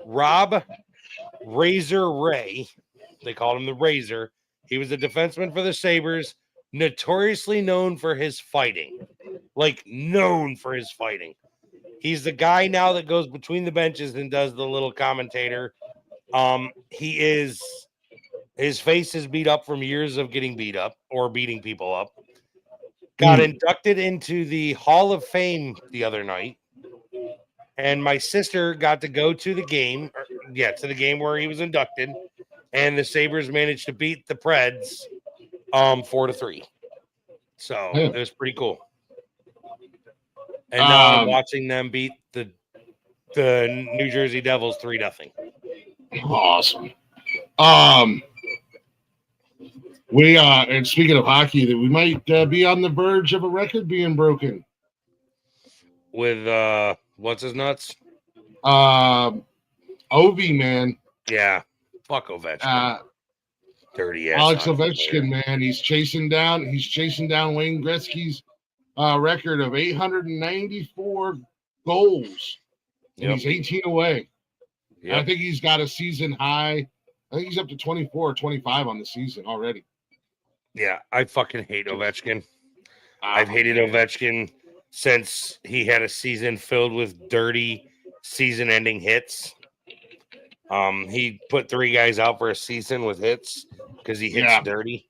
Rob Razor Ray, they called him the Razor. He was a defenseman for the Sabres, notoriously known for his fighting. Like, known for his fighting. He's the guy now that goes between the benches and does the little commentator. His face is beat up from years of getting beat up or beating people up. Got inducted into the Hall of Fame the other night. And my sister got to go to the game. To the game where he was inducted. And the Sabres managed to beat the Preds 4-3. So it was pretty cool. And now I'm watching them beat the New Jersey Devils 3-0. Awesome. We and speaking of hockey, that we might be on the verge of a record being broken. With what's his nuts? Ovi, man. Yeah. Fuck Ovechkin. Dirty ass. Alex Ovechkin, man. He's chasing down Wayne Gretzky's record of 894 goals. And he's 18 away. Yep. I think he's got a season high. I think he's up to 24 or 25 on the season already. Yeah, I fucking hate Ovechkin. I've hated Ovechkin since he had a season filled with dirty season-ending hits. He put 3 guys out for a season with hits because he hits dirty.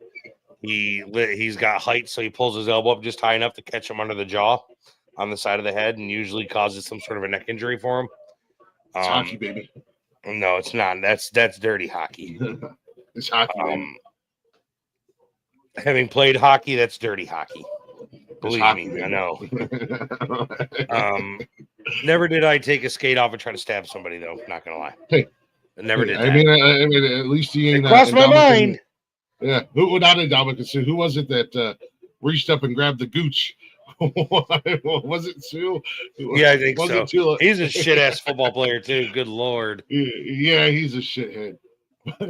He's got height, so he pulls his elbow up just high enough to catch him under the jaw on the side of the head and usually causes some sort of a neck injury for him. It's hockey, baby. No, it's not. That's dirty hockey. It's hockey. Having played hockey, that's dirty hockey. Believe me, I know. Never did I take a skate off and try to stab somebody, though. Not gonna lie. Hey, I never did. I mean, at least he ain't. It crossed my mind. Yeah, not a Dominican Sue. Who was it that reached up and grabbed the gooch? Was it Sue? Yeah, I think so. He's a shit ass football player too. Good lord. Yeah, he's a shithead.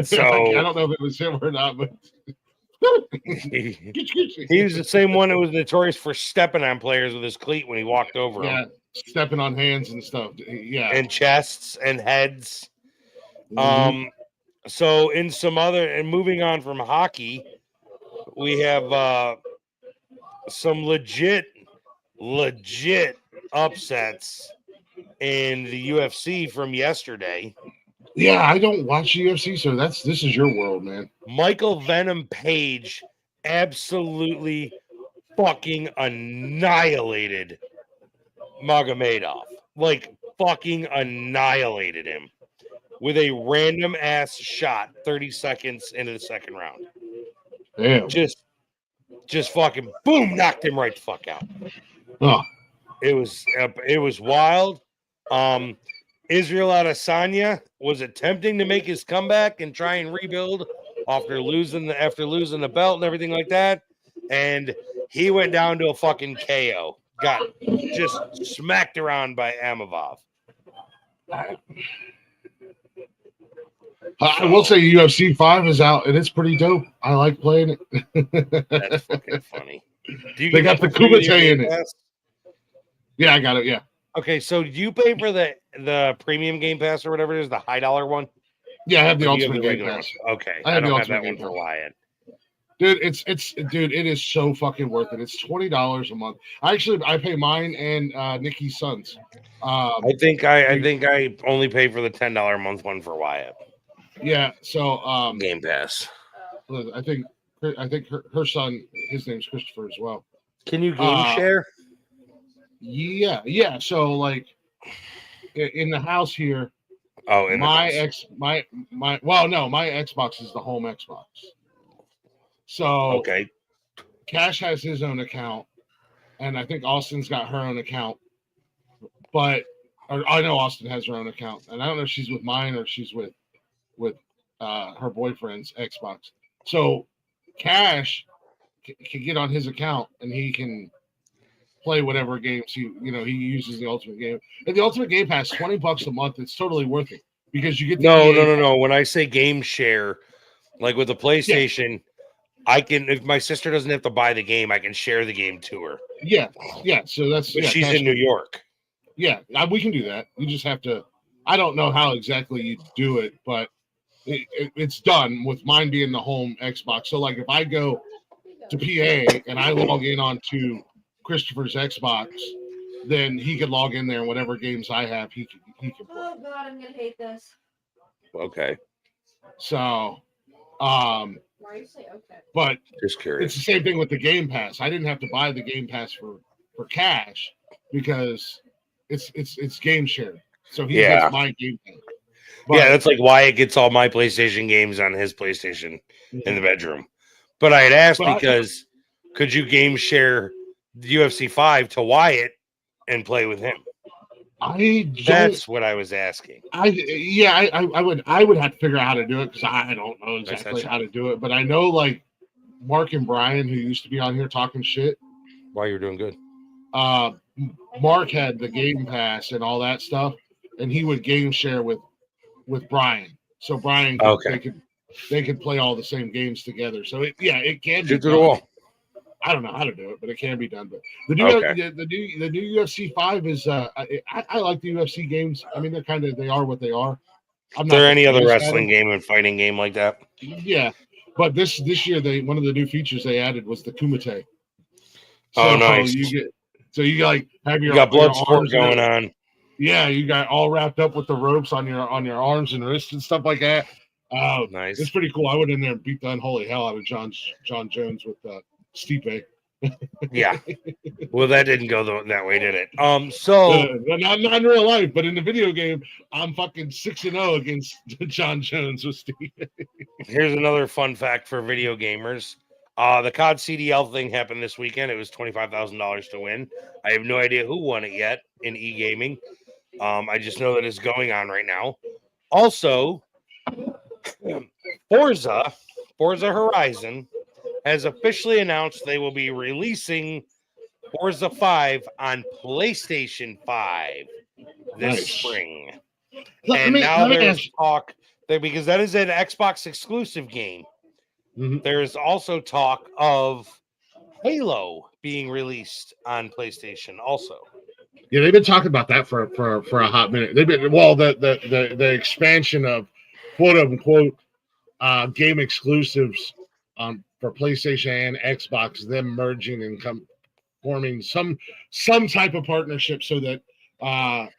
So I don't know if it was him or not, but he was the same one that was notorious for stepping on players with his cleat when he walked over them. Stepping on hands and stuff. Yeah, and chests and heads. So in some other and moving on from hockey, we have some legit upsets in the UFC from yesterday. Yeah, I don't watch UFC, so this is your world, man. Michael Venom Page absolutely fucking annihilated Magomedov. Like fucking annihilated him. with a random ass shot 30 seconds into the second round. Damn. Just fucking boom, knocked him right the fuck out. Oh, It was wild. Israel Adesanya was attempting to make his comeback and try and rebuild after losing the belt and everything like that, and he went down to a fucking KO. Got just smacked around by Amavov. I will say UFC 5 is out, and it's pretty dope. I like playing it. That's fucking funny. Do you They get got the that for free with your Kumite Game in it. Pass? Yeah, I got it. Yeah. Okay, so do you pay for the premium Game Pass or whatever it is, the high dollar one? Yeah, I have the Or do you ultimate have Game regular Pass. one? Okay, I I have the don't have that Ultimate one Game for Pass. Wyatt. Dude, it is so fucking worth it. It's $20 a month. I pay mine and Nikki's sons. I think I only pay for the $10 a month one for Wyatt. Yeah, so Game Pass. I think her son, his name's Christopher as well. Can you game share? Yeah. So like in the house here, Oh, in my the house. my Xbox is the home Xbox. So Okay. Cash has his own account, and I think Austin's got her own account. But I know Austin has her own account, and I don't know if she's with mine or she's with her boyfriend's Xbox. So Cash can get on his account, and he can play whatever games he uses the Ultimate Game. And the Ultimate Game Pass, $20 a month. It's totally worth it because you get the No. When I say game share, like with the PlayStation, I can, if my sister doesn't have to buy the game, I can share the game to her. Yeah. So that's But she's in New York. Yeah, we can do that. You just have to. I don't know how exactly you do it, but it's done with mine being the home Xbox. So like if I go to PA and I log in onto Christopher's Xbox, then he can log in there and whatever games I have, he can play. Oh God, I'm gonna hate this. Okay. So, Why you say okay? but Just curious. it's the same thing with the Game Pass. I didn't have to buy the Game Pass for cash because it's game share. So he gets my Game Pass. But, that's like Wyatt gets all my PlayStation games on his PlayStation in the bedroom. But I had asked because could you game share the UFC 5 to Wyatt and play with him? That's what I was asking. I would have to figure out how to do it because I don't know exactly how to do it. But I know like Mark and Brian, who used to be on here talking shit. Why you're doing good. Mark had the Game Pass and all that stuff, and he would game share with Brian. So Brian, they could play all the same games together. So it can be done. I don't know how to do it, but it can be done. But the new UFC 5 is I like the UFC games. I mean, they are what they are. Is there any other wrestling game and fighting game like that? Yeah, but this year one of the new features they added was the Kumite. So nice. You have your blood sport going on. Yeah, you got all wrapped up with the ropes on your arms and wrists and stuff like that. Nice. It's pretty cool. I went in there and beat the unholy hell out of John Jones with Stipe. Yeah. Well, that didn't go that way, did it? So not in real life, but in the video game, I'm fucking 6-0 against John Jones with Stipe. Here's another fun fact for video gamers. The COD CDL thing happened this weekend. It was $25,000 to win. I have no idea who won it yet in e-gaming. I just know that it's going on right now. Also, Forza Horizon has officially announced they will be releasing Forza 5 on PlayStation 5 this spring. There's talk that because that is an Xbox exclusive game. Mm-hmm. There's also talk of Halo being released on PlayStation also. Yeah, they've been talking about that for a hot minute. They've been the expansion of quote unquote game exclusives for PlayStation and Xbox, them merging and forming some type of partnership so that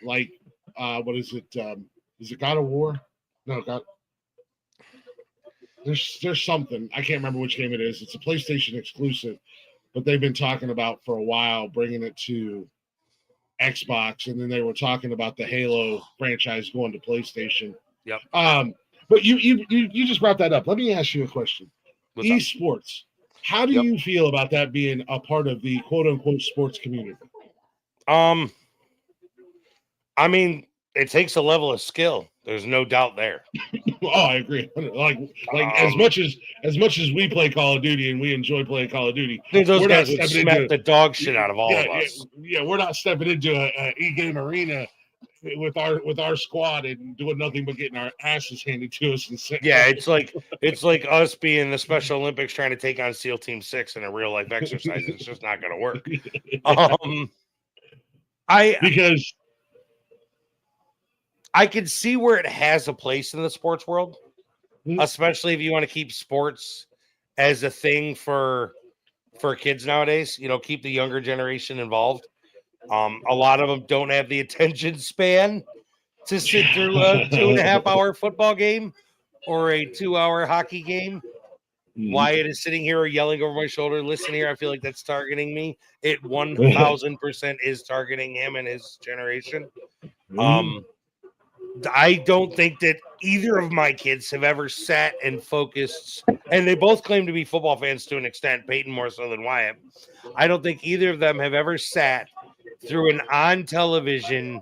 what is it? Is it God of War? No, there's something. I can't remember which game it is. It's a PlayStation exclusive, but they've been talking about for a while bringing it to Xbox, and then they were talking about the Halo franchise going to PlayStation. Yep. But you just brought that up. Let me ask you a question. What's up? Esports. How do Yep. you feel about that being a part of the quote unquote sports community? I mean, it takes a level of skill. There's no doubt there. Oh, I agree. Like as much as we play Call of Duty and we enjoy playing Call of Duty, Dude, those we're guys not would stepping smack into the dog shit out of all yeah, of us. yeah, we're not stepping into a e-game arena with our squad and doing nothing but getting our asses handed to us. And Yeah, it's like us being the Special Olympics trying to take on SEAL Team 6 in a real life exercise. It's just not going to work. Because I can see where it has a place in the sports world, Mhm. especially if you want to keep sports as a thing for kids nowadays. You know, keep the younger generation involved. A lot of them don't have the attention span to sit through a 2.5-hour football game or a 2-hour hockey game. Wyatt is sitting here yelling over my shoulder. Listen here, I feel like that's targeting me. It 1000% is targeting him and his generation. I don't think that either of my kids have ever sat and focused, and they both claim to be football fans to an extent, Peyton more so than Wyatt. I don't think either of them have ever sat through an on-television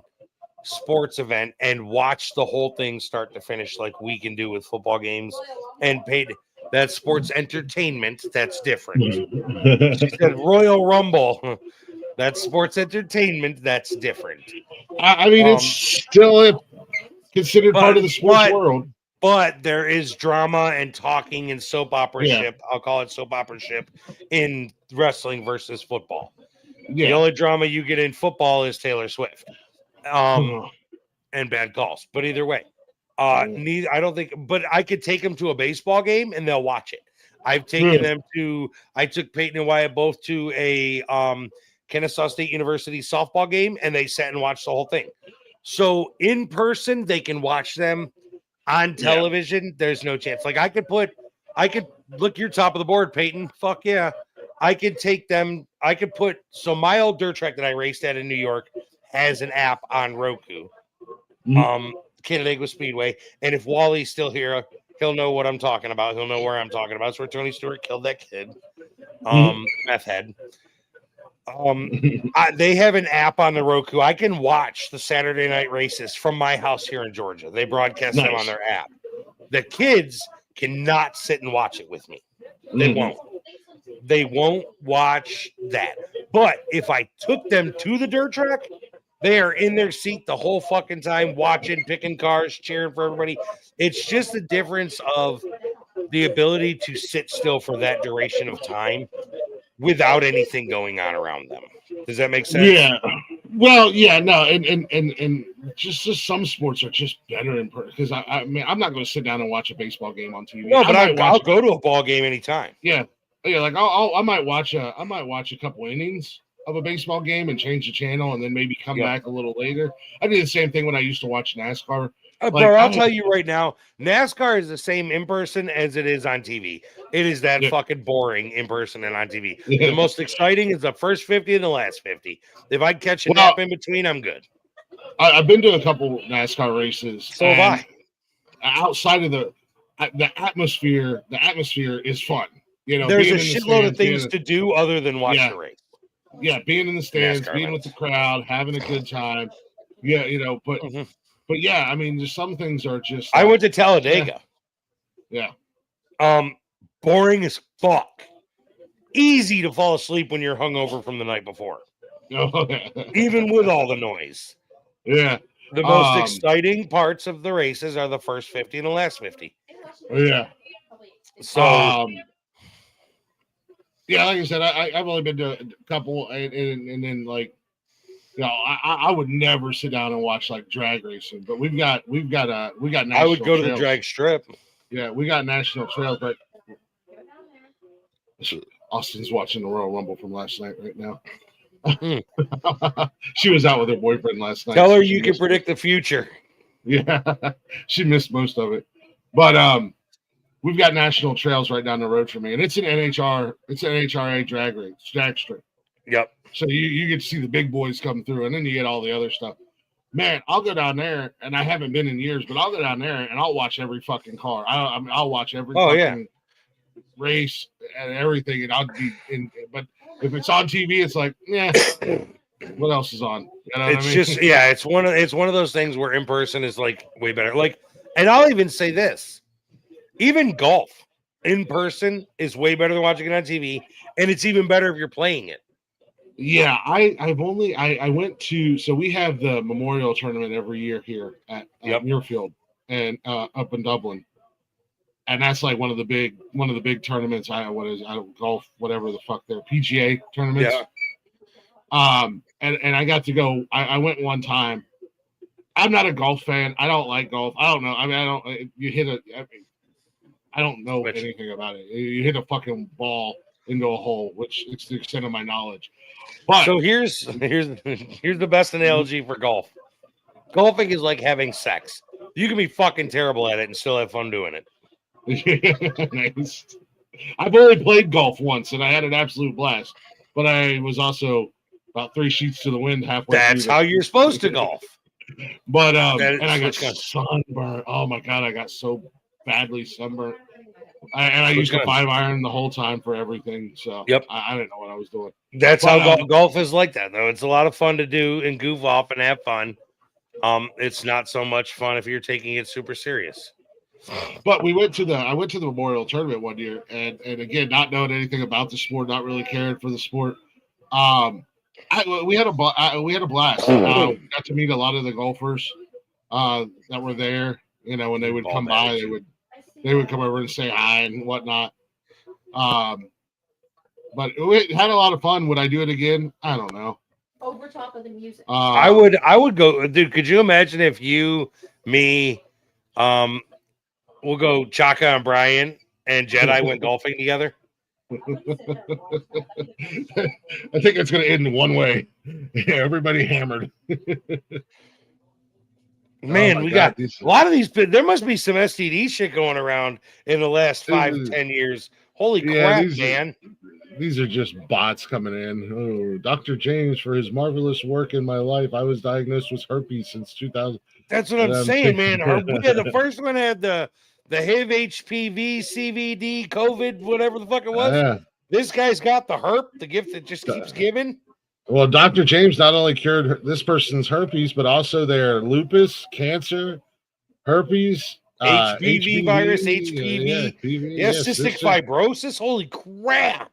sports event and watched the whole thing start to finish like we can do with football games. And Peyton, that's sports entertainment. That's different. She said Royal Rumble. That's sports entertainment. That's different. I mean, it's still considered part of the sports world. But there is drama and talking and soap opera ship. I'll call it soap opera ship in wrestling versus football. Yeah. The only drama you get in football is Taylor Swift. And bad calls. But either way, neither I don't think, but I could take them to a baseball game and they'll watch it. I've taken them to, I took Peyton and Wyatt both to a Kennesaw State University softball game and they sat and watched the whole thing. So in person, they can watch them. On television, there's no chance. Like I could look your top of the board, Peyton. Fuck yeah. I could take them. So my old dirt track that I raced at in New York has an app on Roku. Canandaigua Speedway. And if Wally's still here, he'll know what I'm talking about. He'll know where I'm talking about. It's where Tony Stewart killed that kid. Meth head. They have an app on the Roku. I can watch the Saturday night races from my house here in Georgia. They broadcast them on their app. The kids cannot sit and watch it with me. They won't. They won't watch that. But if I took them to the dirt track, they are in their seat the whole fucking time, watching, picking cars, cheering for everybody. It's just the difference of the ability to sit still for that duration of time without anything going on around them. Does that make sense? Yeah. Well, yeah, no, and just some sports are just better in person because I mean I'm not going to sit down and watch a baseball game on TV. No, but I'll go to a ball game anytime. Yeah, like I might watch a couple innings of a baseball game and change the channel and then maybe come back a little later. I did the same thing when I used to watch NASCAR. Bro, I'll tell you right now, NASCAR is the same in person as it is on TV. It is that fucking boring in person and on TV. The most exciting is the first 50 and the last 50. If I catch a nap in between, I'm good. I've been to a couple NASCAR races. So have I. Outside of the atmosphere is fun. You know, there's a shitload of things to do other than watch the race. Yeah, being in the stands, NASCAR being with the crowd, having a good time. Yeah, you know, but yeah, I mean, just some things are just. I went to Talladega. Yeah. Boring as fuck. Easy to fall asleep when you're hungover from the night before. Even with all the noise. Yeah. The most exciting parts of the races are the first 50 and the last 50. Yeah. So. Yeah, like I said, I've only been to a couple, and then like, you know, I would never sit down and watch like drag racing, but we got national. I would go to trails. the drag strip. Yeah, we got national trails, but Austin's watching the Royal Rumble from last night right now. She was out with her boyfriend last night. Tell her you can predict the future. Yeah, she missed most of it, but we've got national trails right down the road from me, and it's an NHRA drag strip. Yep. So you get to see the big boys come through, and then you get all the other stuff. man, I'll go down there, and I haven't been in years, but I'll go down there and I'll watch every fucking car. I mean, I'll watch every fucking race and everything, and I'll be in. But if it's on TV, it's like, yeah, what else is on? You know what It's I mean? just it's one of those things where in person is like way better. Like, and I'll even say this, even golf in person is way better than watching it on TV, and it's even better if you're playing it. Yeah, I went to, so we have the Memorial Tournament every year here at Muirfield and up in Dublin, and that's like one of the big tournaments. I don't golf, whatever the fuck they're PGA tournaments. Yeah. And I got to go. I went one time. I'm not a golf fan. I don't like golf. I don't know. I mean, I don't know anything about it. You hit a fucking ball into a hole, which is the extent of my knowledge. But so here's the best analogy for golf. Golfing is like having sex. You can be fucking terrible at it and still have fun doing it. Nice. I've only played golf once, and I had an absolute blast. But I was also about 3 sheets to the wind halfway. That's how you're supposed to golf. But and I got sunburned. Oh my god, I got so badly sunburned. I used to 5-iron the whole time for everything. So I didn't know what I was doing. That's how golf is like that, though. It's a lot of fun to do and goof off and have fun. It's not so much fun if you're taking it super serious. But I went to the Memorial Tournament one year, and again, not knowing anything about the sport, not really caring for the sport. We had a blast. We got to meet a lot of the golfers that were there. You know, when they would come by, they would come over and say hi and whatnot. But we had a lot of fun. Would I do it again? I don't know. Over top of the music. I would go, dude. Could you imagine if you, me, we'll go Chaka and Brian and Jedi went golfing together? I think it's going to end in one way. Yeah, everybody hammered. Man, we got a lot of these. There must be some STD shit going around in the last 5 to 10 years. Holy crap, man. These are just bots coming in. Oh, Dr. James, for his marvelous work in my life, I was diagnosed with herpes since 2000. That's what I'm saying, man. The first one had the HIV, HPV, CVD, COVID, whatever the fuck it was. Yeah. This guy's got the herp, the gift that just keeps giving. Well, Dr. James not only cured this person's herpes, but also their lupus, cancer, herpes, HPV virus, HPV, cystic fibrosis. Holy crap.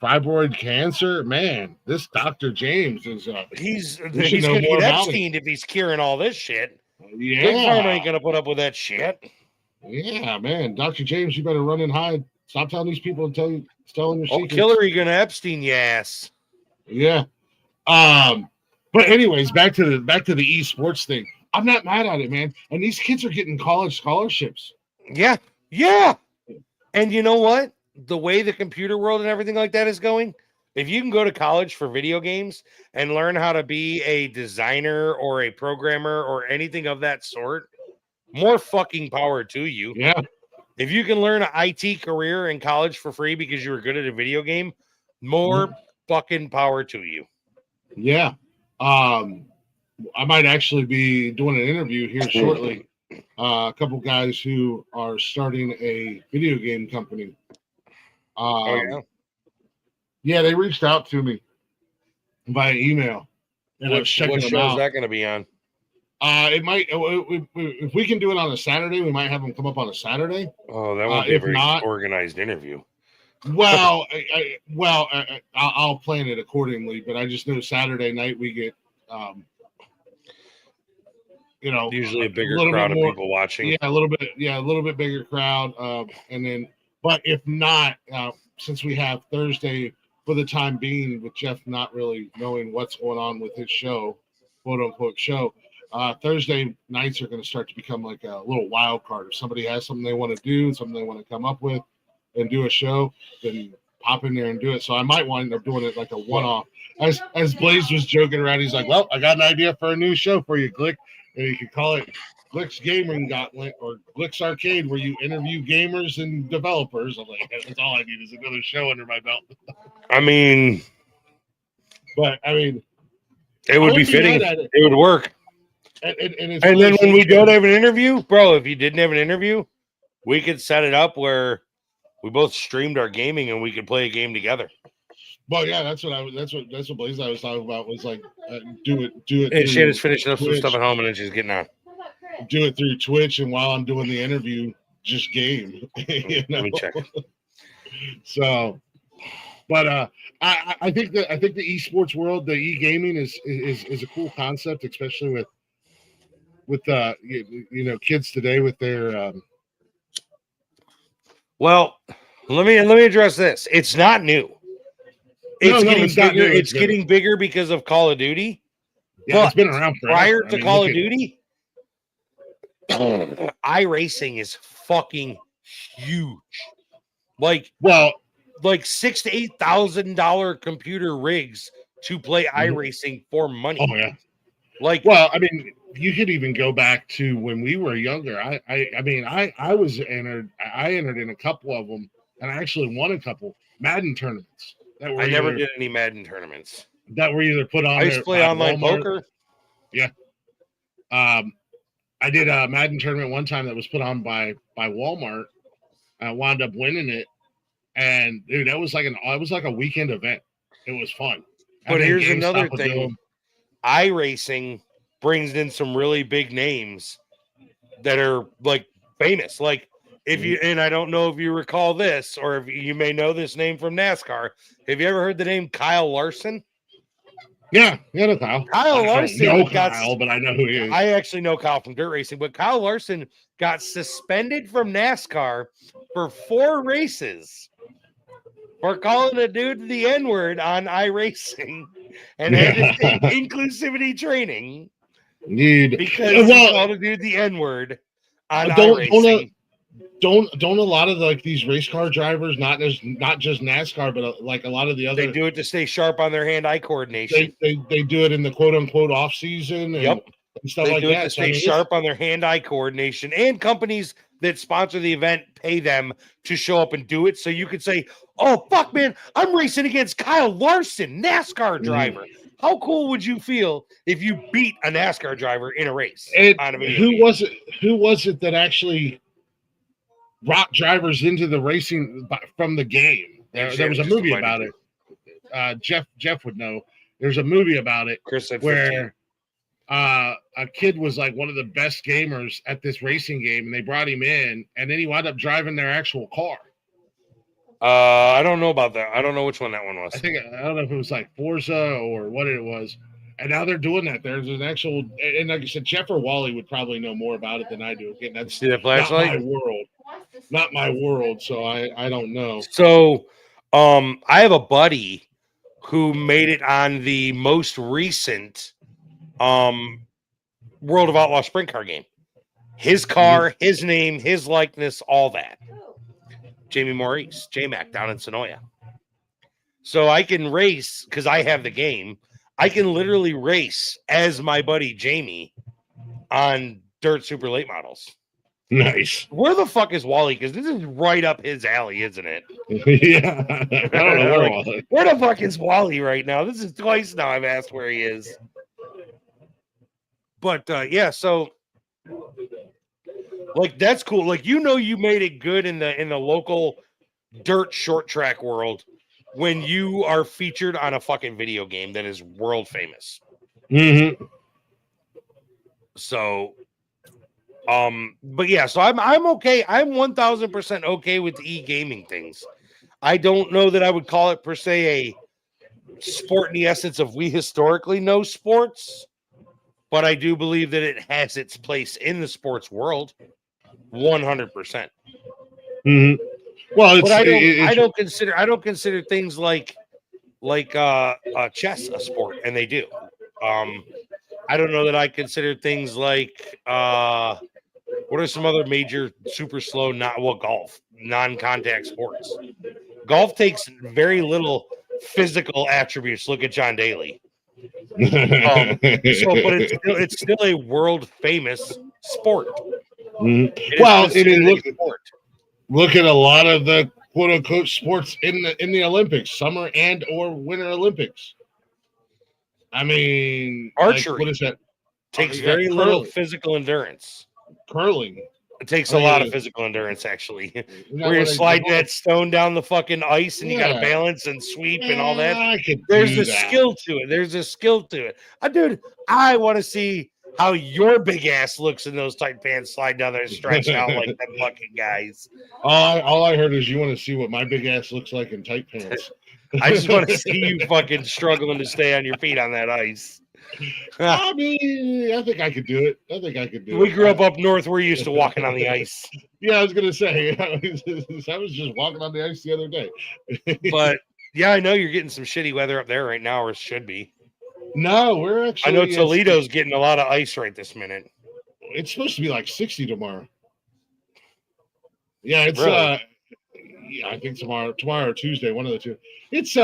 Fibroid cancer. Man, this Dr. James is he's going to get Epstein if he's curing all this shit. Yeah. Big Pharma ain't going to put up with that shit. Yeah, man. Dr. James, you better run and hide. Stop telling these people and telling your secrets. Hillary going to Epstein, yes. Yeah. But anyways, back to the esports thing. I'm not mad at it, man. And these kids are getting college scholarships. Yeah. Yeah. And you know what? The way the computer world and everything like that is going, if you can go to college for video games and learn how to be a designer or a programmer or anything of that sort, more fucking power to you. Yeah. If you can learn an IT career in college for free because you were good at a video game, more fucking power to you. Yeah. I might actually be doing an interview here shortly. A couple guys who are starting a video game company. Yeah, they reached out to me via email. And what show is that going to be on? It might, if we can do it on a Saturday, we might have them come up on a Saturday. Oh, that would be a very organized interview. Well, I'll plan it accordingly, but I just know Saturday night we get, usually a bigger crowd of people watching. Yeah, a little bit bigger crowd. And then, but if not, since we have Thursday for the time being, with Jeff not really knowing what's going on with his show, quote unquote show, Thursday nights are going to start to become like a little wild card. If somebody has something they want to do, something they want to come up with and do a show, then pop in there and do it. So I might wind up doing it like a one-off. As Blaze was joking around, he's like, well, I got an idea for a new show for you, Glick. And you could call it Glick's Gaming Gauntlet or Glick's Arcade, where you interview gamers and developers. I'm like, that's all I need is another show under my belt. I mean, It would be wouldn't be fitting. mad at it. It would work. And it's And one then of those when we things don't where- have an interview, bro, if you didn't have an interview, we could set it up where we both streamed our gaming and we could play a game together. Well, yeah, that's what Blaze I was talking about was like do it. And through Shannon's finishing up some Twitch. stuff at home and then she's getting on. Do it through Twitch, and while I'm doing the interview, just game. You know? Let me check. So, but I think the esports world, the e-gaming is a cool concept, especially with you know, kids today with their Well, let me address this. It's not new. It's getting it's not bigger. new. It's getting bigger because of Call of Duty. yeah, it's but been around forever. Prior I to mean, Call look of at- Duty, iRacing is fucking huge. Like Well, $6,000 to $8,000 computer rigs to play iRacing for money. oh yeah. Like, Well, I mean, you could even go back to when we were younger. I mean, I was entered. I entered in a couple of them, and I actually won a couple Madden tournaments. That were I never either, did any Madden tournaments. that were either put on. I used there to play by online Walmart. poker. I did a Madden tournament one time that was put on by Walmart. I wound up winning it, and dude, it was like a weekend event. It was fun. But And then here's GameStop another would do thing. them. iRacing brings in some really big names that are like famous. Like if you, and I don't know if you recall this, or if you may know this name from NASCAR. Have you ever heard the name Kyle Larson? Yeah, no Kyle. Kyle I don't Larson know got- Kyle, but I know who he is. I actually know Kyle from dirt racing, but Kyle Larson got suspended from NASCAR for 4 races for calling a dude the N-word on iRacing and had to take inclusivity training Dude, because he well, called a dude the N-word on don't iRacing. don't a lot of like these race car drivers, not just NASCAR, but like a lot of the other, They do it to stay sharp on their hand-eye coordination. they do it in the quote unquote off season and, Yep. and stuff They like do it that. to So, I stay mean, sharp on their hand-eye coordination, and companies that sponsor the event pay them to show up and do it. So you could say, "Oh fuck, man, I'm racing against Kyle Larson, NASCAR driver." How cool would you feel if you beat a NASCAR driver in a race on a video who game? was it that actually brought drivers into the racing from the game? There was a movie about it. Jeff would know. There's a movie about it Chris said 15. where a kid was like one of the best gamers at this racing game, and they brought him in, and then he wound up driving their actual car. I don't know about that. I don't know which one that one was. I don't know if it was like Forza or what it was. And now they're doing that. There's an actual, and like I said, Jeff or Wally would probably know more about it than I do. Again, that's See that not my flashlight? world. Not my world, so I don't know. So, I have a buddy who made it on the most recent World of Outlaw sprint car game. His car, his name, his likeness, all that. Jamie Maurice, J-Mac down in Sonoya. So I can race because I have the game. I can literally race as my buddy Jamie on dirt super late models. Nice. Where the fuck is Wally? Because this is right up his alley, isn't it? Yeah. I don't know where Wally. Where the fuck is Wally right now? This is twice now I've asked where he is. But yeah, so like that's cool. Like you made it good in the local dirt short track world when you are featured on a fucking video game that is world famous. Mm-hmm. So but yeah, so I'm okay. I'm 1000% okay with the e-gaming things. I don't know that I would call it per se a sport in the essence of we historically know sports, but I do believe that it has its place in the sports world 100%. Mm-hmm. Well, But I don't consider things like chess a sport, and they do. I don't know that I consider things like what are some other major super slow golf non-contact sports. Golf takes very little physical attributes. Look at John Daly. But it's still a world famous sport. Mhm. It is Well, considered a sport. look at a lot of the quote unquote sports in the Olympics, summer and or winter Olympics. I mean, Archery. what is that? Takes Yeah, very little curling. physical endurance. Curling. It takes Oh, a lot yeah. of physical endurance, actually. Isn't that Where where you're they sliding develop- that stone down the fucking ice and you got to Yeah. balance and sweep and all that. I could There's do a that. skill to it. There's a skill to it. Dude, I want to see how your big ass looks in those tight pants slide down there and stretch out like them fucking guys. All I heard is you want to see what my big ass looks like in tight pants. I just want to see you fucking struggling to stay on your feet on that ice. I mean, I think I could do it. I think I could do We it. grew up north. We're used to walking on the ice. Yeah, I was gonna say I was just walking on the ice the other day. But yeah, I know you're getting some shitty weather up there right now, or should be. No, we're actually. I know Toledo's getting a lot of ice right this minute. It's supposed to be like 60 tomorrow. Yeah, it's Really? yeah, I think tomorrow or Tuesday, one of the two. It's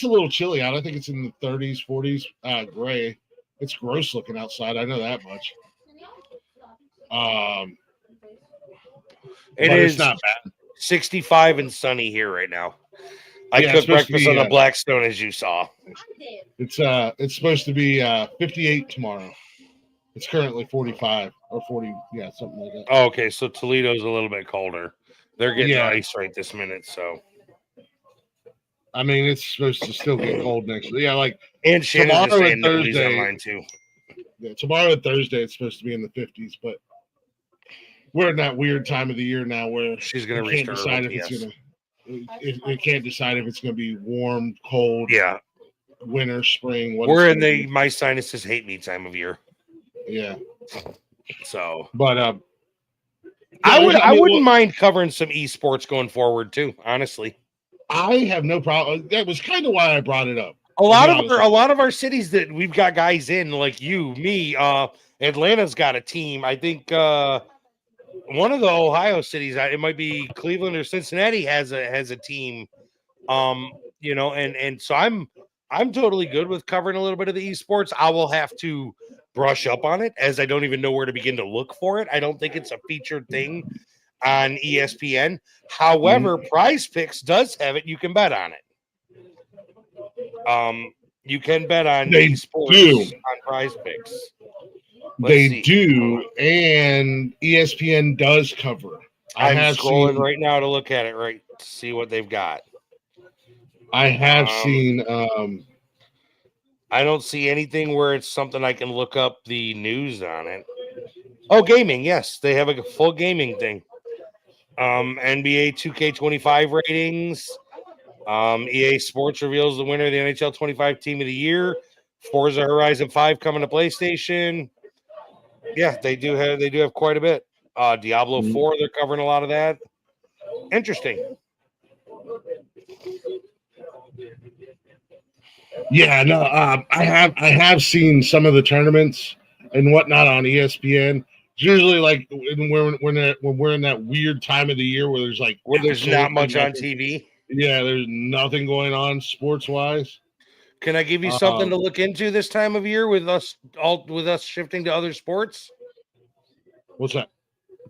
a little chilly out. I think it's in the 30s, 40s, gray. It's gross looking outside. I know that much. It but is it's not bad. 65 and sunny here right now. I Yeah, it's cooked supposed to breakfast be, on the Blackstone, as you saw. It's supposed to be 58 tomorrow. It's currently 45 or 40, yeah, something like that. Oh, okay, so Toledo's a little bit colder. They're getting Yeah. ice right this minute, so. I mean, it's supposed to still get cold next. Yeah, like And Shannon's just tomorrow saying and nobody's Thursday. online too. Yeah, tomorrow and Thursday it's supposed to be in the 50s, but we're in that weird time of the year now where She's gonna we can't restart her decide if it's OTS. gonna. It can't decide if it's gonna be warm, cold, Yeah, winter, spring. What we're it's in gonna the my sinuses hate me time of year. be. Yeah, So but I mean, wouldn't mind covering some esports going forward too, honestly. I have no problem. That was kind of why I brought it up. A lot of our cities that we've got guys in, like you, me, Atlanta's got a team. I think one of the Ohio cities, it might be Cleveland or Cincinnati, has a team. You know, and so I'm totally good with covering a little bit of the esports. I will have to brush up on it, as I don't even know where to begin to look for it. I don't think it's a featured thing on ESPN. However, Prize Picks does have it. You can bet on it. You can bet on They esports do. on Prize Picks. They do, and ESPN does cover. I'm have scrolling seen, right now to look at it, right, to see what they've got. I have Um, seen. I don't see anything where it's something I can look up the news on it. Oh, gaming. Yes, they have a full gaming thing. NBA 2K25 ratings. EA Sports reveals the winner of the NHL 25 Team of the Year. Forza Horizon 5 coming to PlayStation. Yeah, they do have quite a bit. Diablo 4, they're covering a lot of that. Interesting. Yeah, no, I have seen some of the tournaments and whatnot on ESPN. It's usually like when we're in that weird time of the year where there's like There's not much on nothing. TV. Yeah, there's nothing going on sports wise. Can I give you something to look into this time of year with us shifting to other sports? What's that?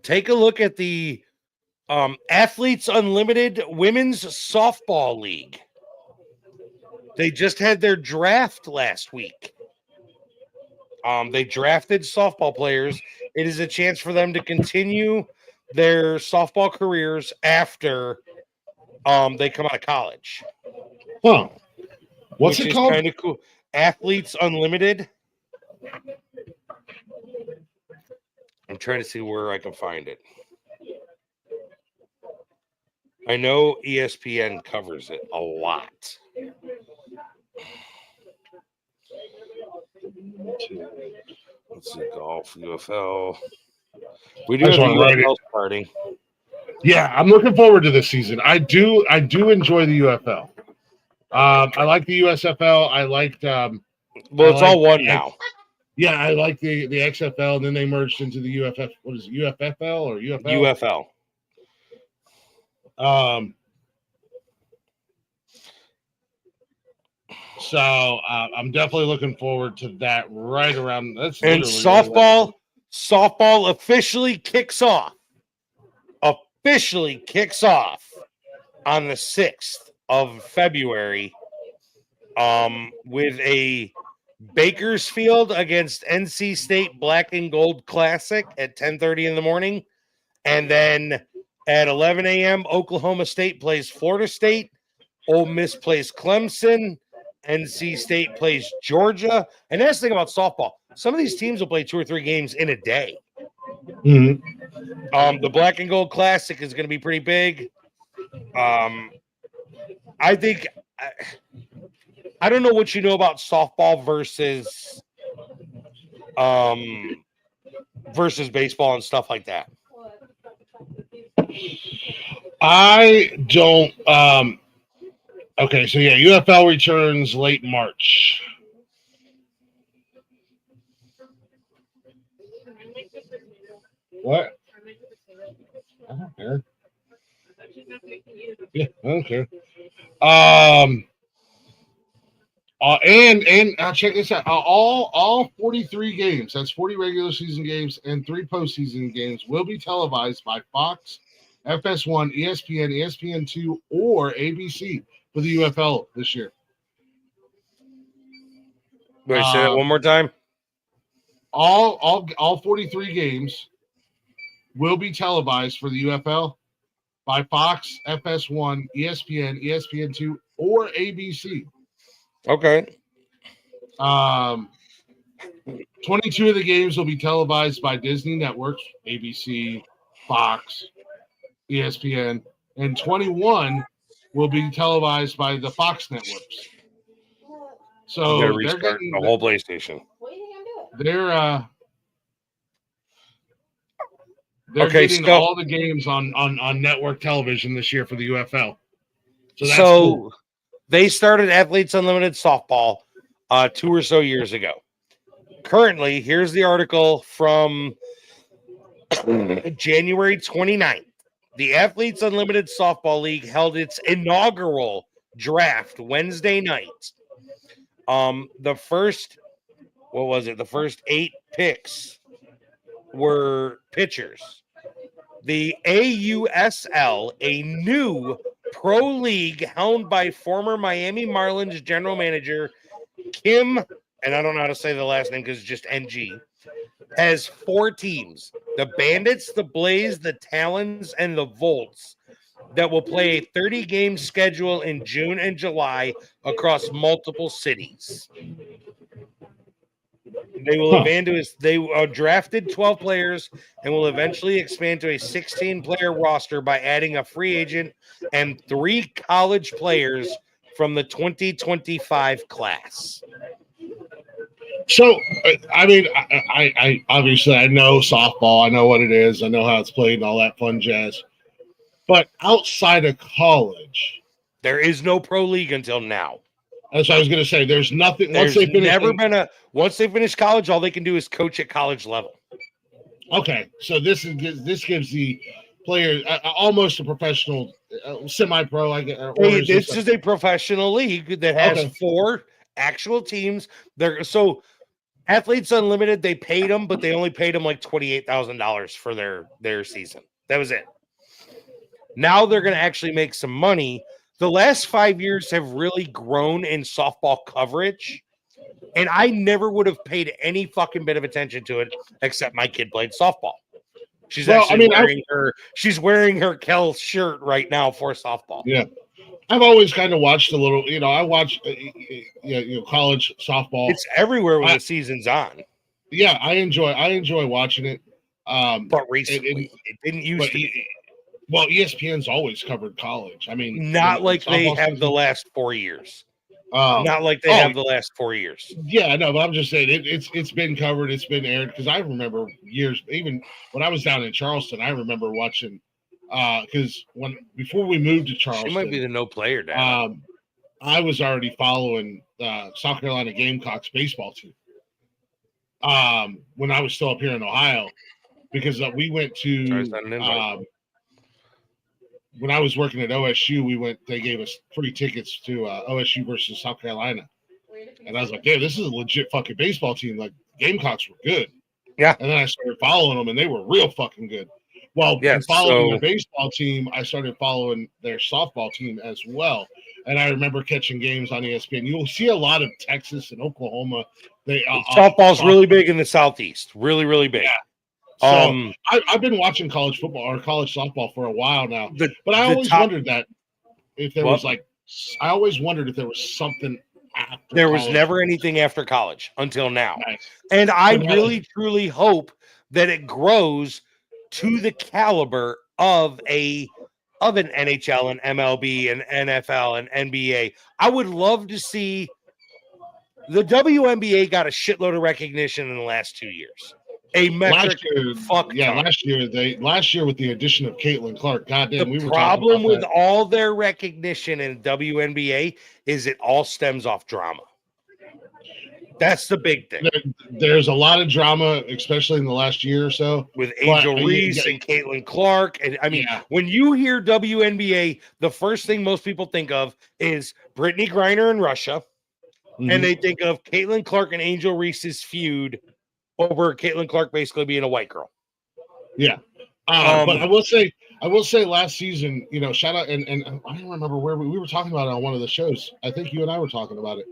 Take a look at the Athletes Unlimited Women's Softball League. They just had their draft last week. They drafted softball players. It is a chance for them to continue their softball careers after they come out of college. Huh? What's Which it is called? kind of cool. Athletes Unlimited. I'm trying to see where I can find it. I know ESPN covers it a lot. Let's see, golf, UFL. We do I have just wanna write the it. UFL starting. Yeah, I'm looking forward to this season. I do enjoy the UFL. I like the USFL. I liked. Well, I it's all like one the now. Yeah, I like the XFL, and then they merged into the UFF. What is it, UFFL or UFL? UFL. So I'm definitely looking forward to that. Right around that's And literally softball officially kicks off. Officially kicks off on the 6th of February with a Bakersfield against NC State Black and Gold Classic at 10:30 in the morning. And then at 11 a.m., Oklahoma State plays Florida State. Ole Miss plays Clemson. NC State plays Georgia. And that's the thing about softball. Some of these teams will play 2 or 3 games in a day. The Black and Gold Classic is going to be pretty big. I think I don't know what you know about softball versus baseball and stuff like that. I don't. Okay, so yeah, UFL returns late March. What? I don't care. Yeah, I don't care. And check this out. All 43 games, that's 40 regular season games and 3 postseason games, will be televised by Fox, FS1, ESPN, ESPN2, or ABC for the UFL this year. Wait, say that one more time. All 43 games will be televised for the UFL by Fox, FS1, ESPN, ESPN2, or ABC. Okay. 22 of the games will be televised by Disney networks, ABC, Fox, ESPN, and 21 will be televised by the Fox networks. So they're restarting the whole PlayStation. They're okay, getting so, all the games on network television this year for the UFL. So that's so cool. They started Athletes Unlimited softball 2 or so years ago. Currently, here's the article from January 29th. The Athletes Unlimited Softball League held its inaugural draft Wednesday night. The first 8 picks were pitchers. The AUSL, a new pro league helmed by former Miami Marlins general manager Kim, and I don't know how to say the last name because it's just NG, has 4 teams: the Bandits, the Blaze, the Talons, and the Volts, that will play a 30-game schedule in June and July across multiple cities. They will drafted 12 players and will eventually expand to a 16-player roster by adding a free agent and 3 college players from the 2025 class. So, I mean, I obviously I know softball. I know what it is. I know how it's played and all that fun jazz. But outside of college, there is no pro league until now. That's what I was going to say. There's nothing. Once they finish college, all they can do is coach at college level. Okay, so this gives the player almost a professional, semi-pro. This is a professional league that has 4 actual teams. So Athletes Unlimited, they paid them, but they only paid them like $28,000 for their season. That was it. Now they're going to actually make some money. The last 5 years have really grown in softball coverage, and I never would have paid any fucking bit of attention to it except my kid played softball. She's wearing her Kel shirt right now for softball. Yeah, I've always kind of watched a little. I watch college softball. It's everywhere when the season's on. Yeah, I enjoy watching it. But recently, it didn't used to be. Well, ESPN's always covered college. I mean, not like they have the last 4 years. Not like they have the last 4 years. Yeah, no, but I'm just saying it's been covered. It's been aired because I remember years, even when I was down in Charleston, I remember watching because before we moved to Charleston, she might be the no player down. I was already following South Carolina Gamecocks baseball team when I was still up here in Ohio because we went to. When I was working at OSU, they gave us free tickets to OSU versus South Carolina. And I was like, this is a legit fucking baseball team. Like, Gamecocks were good. Yeah. And then I started following them, and they were real fucking good. Well, following their baseball team, I started following their softball team as well. and I remember catching games on ESPN. You'll see a lot of Texas and Oklahoma. They Softball's really big in the Southeast. Really, really big. Yeah. So I've been watching college football or college softball for a while now, but I always wondered that if there was like, I always wondered if there was something after. There was never anything after college until now. Nice. And I really, truly hope that it grows to the caliber of an NHL and MLB and NFL and NBA. I would love to see the WNBA got a shitload of recognition in the last 2 years. A metric last year with the addition of Caitlin Clark. Goddamn, the problem with all their recognition in WNBA is it all stems off drama. That's the big thing. There's a lot of drama, especially in the last year or so, with Angel Reese and Caitlin Clark. And I mean, when you hear WNBA, the first thing most people think of is Brittany Griner in Russia, and they think of Caitlin Clark and Angel Reese's feud over Caitlin Clark basically being a white girl. Yeah. But I will say last season, you know, shout out, and I don't remember where we were talking about it on one of the shows. I think you and I were talking about it.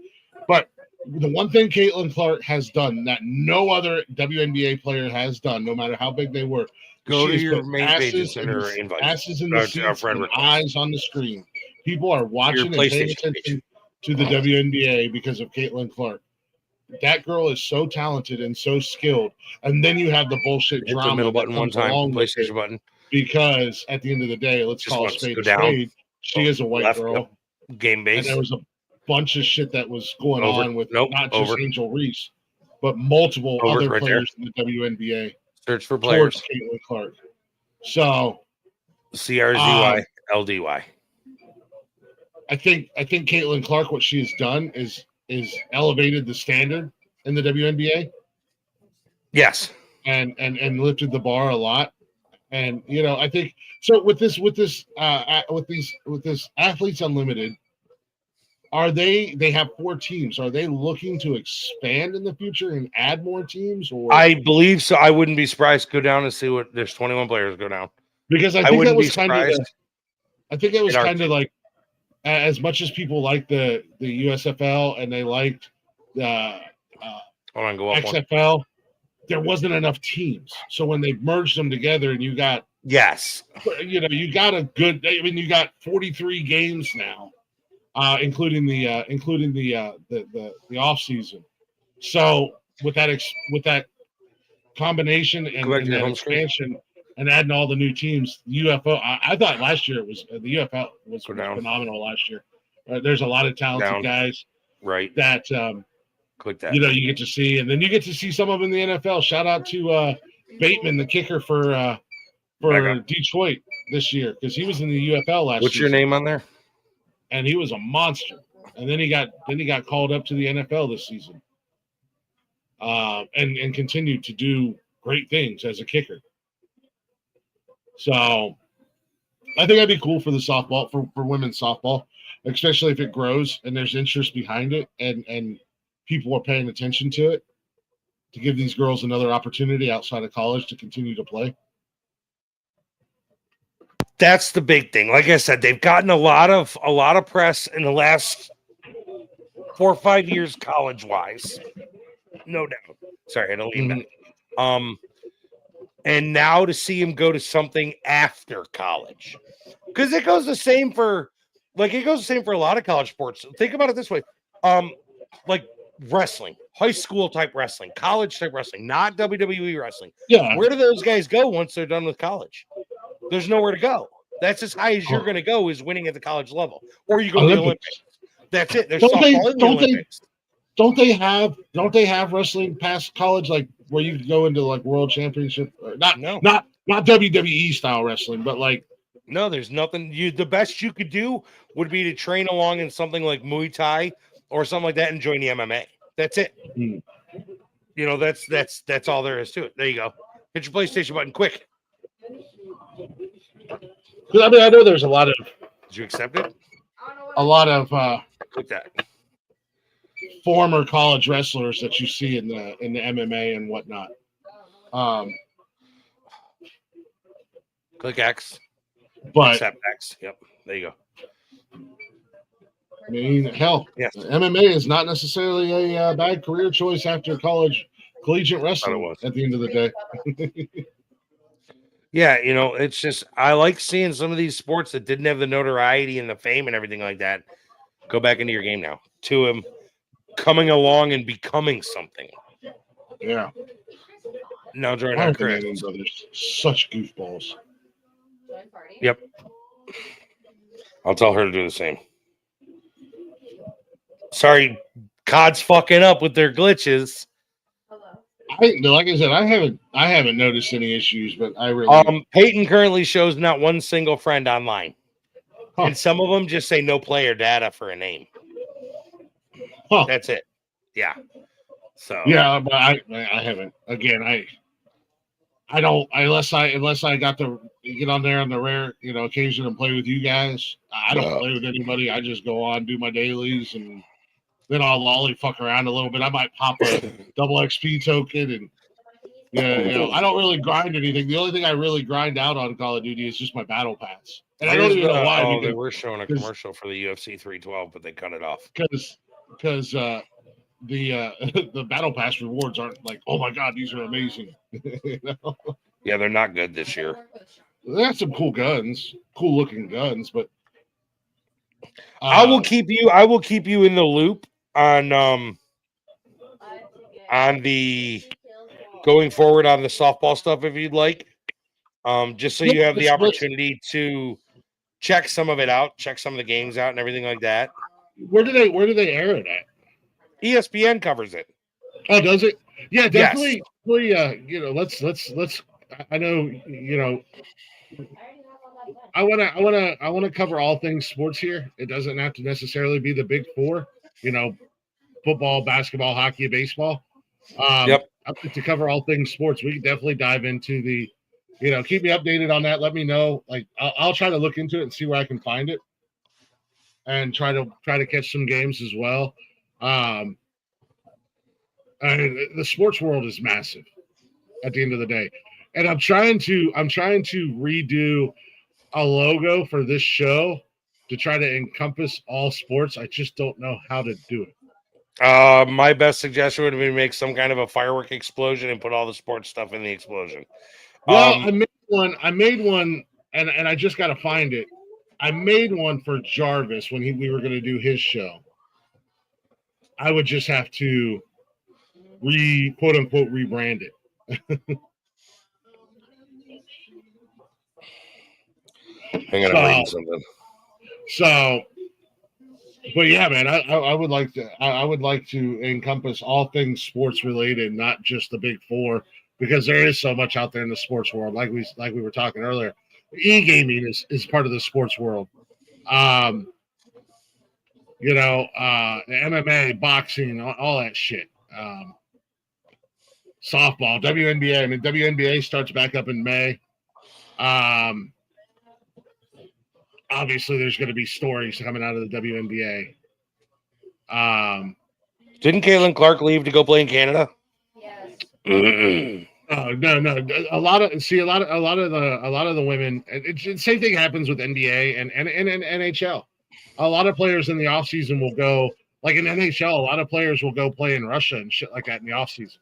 But the one thing Caitlin Clark has done that no other WNBA player has done, no matter how big they were, go to your main pages and her invite. Asses in the seats and eyes on the screen. People are watching and paying attention to the WNBA because of Caitlin Clark. That girl is so talented and so skilled. And then you have the bullshit Hit drama. The middle button one time, PlayStation button. Because at the end of the day, let's call it spade a spade. She is a white girl. Game based. And there was a bunch of shit that was going on with not just Angel Reese, but multiple other players in the WNBA. Search for players. Caitlin Clark. So CRZY LDY. I think Caitlin Clark, what she has done is elevated the standard in the WNBA. Yes. And lifted the bar a lot. And you know, I think so with this Athletes Unlimited, they have 4 teams. Are they looking to expand in the future and add more teams? Or I believe so. I wouldn't be surprised. Go down and see what there's 21 players go down. Because I think that was kind of like, as much as people like the USFL and they liked the XFL, there wasn't enough teams. So when they merged them together and you got you got a good. I mean, you got 43 games now. Including the off season. So with that combination and that expansion and adding all the new teams, the UFO. I thought last year the UFL was phenomenal last year. There's a lot of talented guys, right? That click that. You know, you get to see, and then you get to see some of them in the NFL. Shout out to Bateman, the kicker for Detroit this year, because he was in the UFL last. What's your name on there? And he was a monster. And then he got called up to the NFL this season. And continued to do great things as a kicker. So I think that'd be cool for the softball, for women's softball, especially if it grows and there's interest behind it and people are paying attention to it, to give these girls another opportunity outside of college to continue to play. That's the big thing. Like I said, they've gotten a lot of press in the last 4 or 5 years, college wise, no doubt. Sorry, I don't lean back. And now to see him go to something after college, because it goes the same for a lot of college sports. Think about it this way: like wrestling, high school type wrestling, college type wrestling, not WWE wrestling. Yeah, where do those guys go once they're done with college? There's nowhere to go. That's as high as you're going to go, is winning at the college level, or you go to the Olympics. That's it. There's softball in the Olympics. Don't they have wrestling past college, like where you go into like world championship? Not WWE style wrestling, but like no, there's nothing. The best you could do would be to train along in something like Muay Thai or something like that and join the MMA. That's it. You know, that's all there is to it. There you go. Hit your PlayStation button quick. I mean, I know there's a lot of. Did you accept it? A lot of click that. Former college wrestlers that you see in the MMA and whatnot. Click X. But accept X. Yep. There you go. I mean, hell, Yes. MMA is not necessarily a bad career choice after collegiate wrestling was. at the end of the day. Yeah, it's just I like seeing some of these sports that didn't have the notoriety and the fame and everything like that go back into your game now. To him coming along and becoming something. Yeah. Now join Why our are the Chris. Manning brothers such goofballs? Yep. I'll tell her to do the same. Sorry, COD's fucking up with their glitches. Like I said, I haven't noticed any issues, but I really Peyton currently shows not one single friend online. Huh. And some of them just say no player data for a name. Huh. That's it. Yeah. So yeah, but I haven't. Again, I don't unless I got to get on there on the rare occasion and play with you guys. I don't play with anybody. I just go on, do my dailies, and then I'll lolly fuck around a little bit. I might pop a double XP token, and I don't really grind anything. The only thing I really grind out on Call of Duty is just my battle pass, and I don't even know why. Oh, they were showing a commercial for the UFC 312, but they cut it off because the battle pass rewards aren't like, oh my god, these are amazing. Yeah, they're not good this year. They have some cool guns, cool looking guns, but I will keep you in the loop on the going forward on the softball stuff if you'd like. Just so you have the opportunity to check some of it out, check some of the games out and everything like that. Where do they air it at? ESPN covers it. Oh, does it? Yeah, definitely. Yes. Let's. I know. I want to cover all things sports here. It doesn't have to necessarily be the big four. Football, basketball, hockey, baseball. Yep. I like to cover all things sports. We can definitely dive into the. Keep me updated on that. Let me know. Like I'll try to look into it and see where I can find it, and try to catch some games as well. The sports world is massive at the end of the day. And I'm trying to redo a logo for this show to try to encompass all sports. I just don't know how to do it. My best suggestion would be to make some kind of a firework explosion and put all the sports stuff in the explosion. Well, I made one and I just got to find it. I made one for Jarvis when we were going to do his show. I would just have to quote unquote rebrand it. Hang on, I'm reading something. So, but yeah, man, I would like to encompass all things sports related, not just the big four, because there is so much out there in the sports world. Like we were talking earlier, e-gaming is part of the sports world. MMA, boxing, all that shit. Softball, WNBA. I mean, WNBA starts back up in May. Obviously, there's going to be stories coming out of the WNBA. Didn't Caitlin Clark leave to go play in Canada? Yes. No. A lot of the women. The same thing happens with NBA and NHL. A lot of players in the offseason will go, like in NHL, a lot of players will go play in Russia and shit like that in the offseason.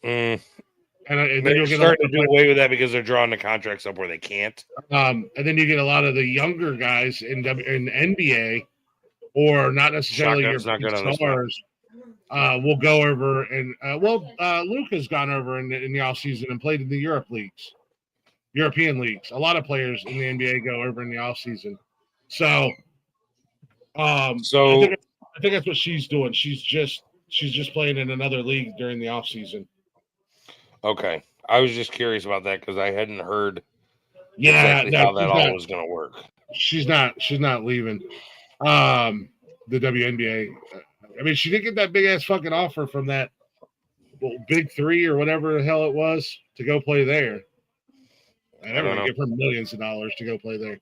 And then they're you'll get starting to do away with that because they're drawing the contracts up where they can't. And then you get a lot of the younger guys in NBA, or not necessarily your stars, will go over and Luke has gone over in the offseason and played in the European leagues. A lot of players in the NBA go over in the offseason. So I think that's what she's doing. She's just playing in another league during the offseason. Okay. I was just curious about that because I hadn't heard how that all was going to work. She's not leaving the WNBA. I mean, she did get that big ass fucking offer from that Big Three or whatever the hell it was to go play there. And they're going to give her millions of dollars to go play there.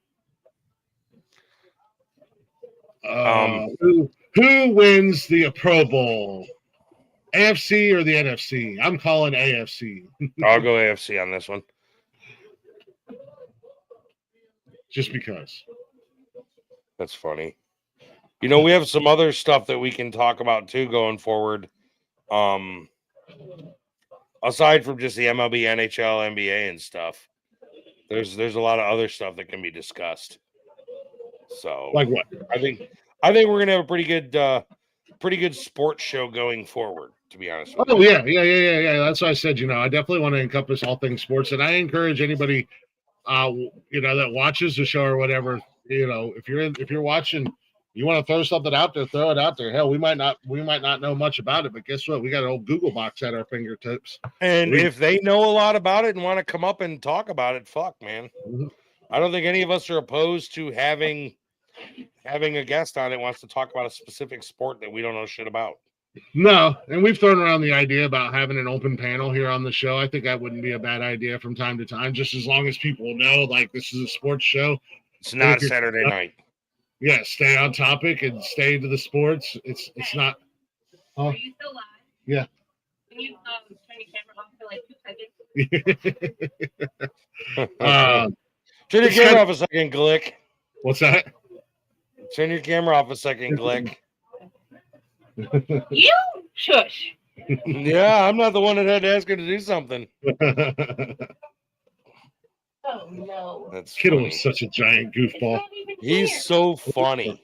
Who wins the Pro Bowl? AFC or the NFC? I'm calling AFC. I'll go AFC on this one. Just because. That's funny. We have some other stuff that we can talk about too going forward. Aside from just the MLB, NHL, NBA, and stuff, there's a lot of other stuff that can be discussed. So, Like what? I think we're gonna have a pretty good sports show going forward. To be honest with Oh you. yeah. That's why I said, I definitely want to encompass all things sports, and I encourage anybody, that watches the show or whatever, if you're watching, you want to throw something out there, throw it out there. Hell, we might not know much about it, but guess what? We got an old Google box at our fingertips. And if they know a lot about it and want to come up and talk about it, fuck, man. Mhm. I don't think any of us are opposed to having a guest on that wants to talk about a specific sport that we don't know shit about. No, and we've thrown around the idea about having an open panel here on the show. I think that wouldn't be a bad idea from time to time, just as long as people know, like, this is a sports show. It's not a Saturday night. Yeah, stay on topic and stay to the sports. It's not. Oh, Are you still live? Yeah. Can you turn your camera off for like 2 seconds? Turn your it's camera kinda- off a second, Glick. What's that? Turn your camera off a second, Glick. You shush. Yeah, I'm not the one that had to ask her to do something. Oh no. That's Kiddo funny. is such a giant goofball. Not even here. He's so funny.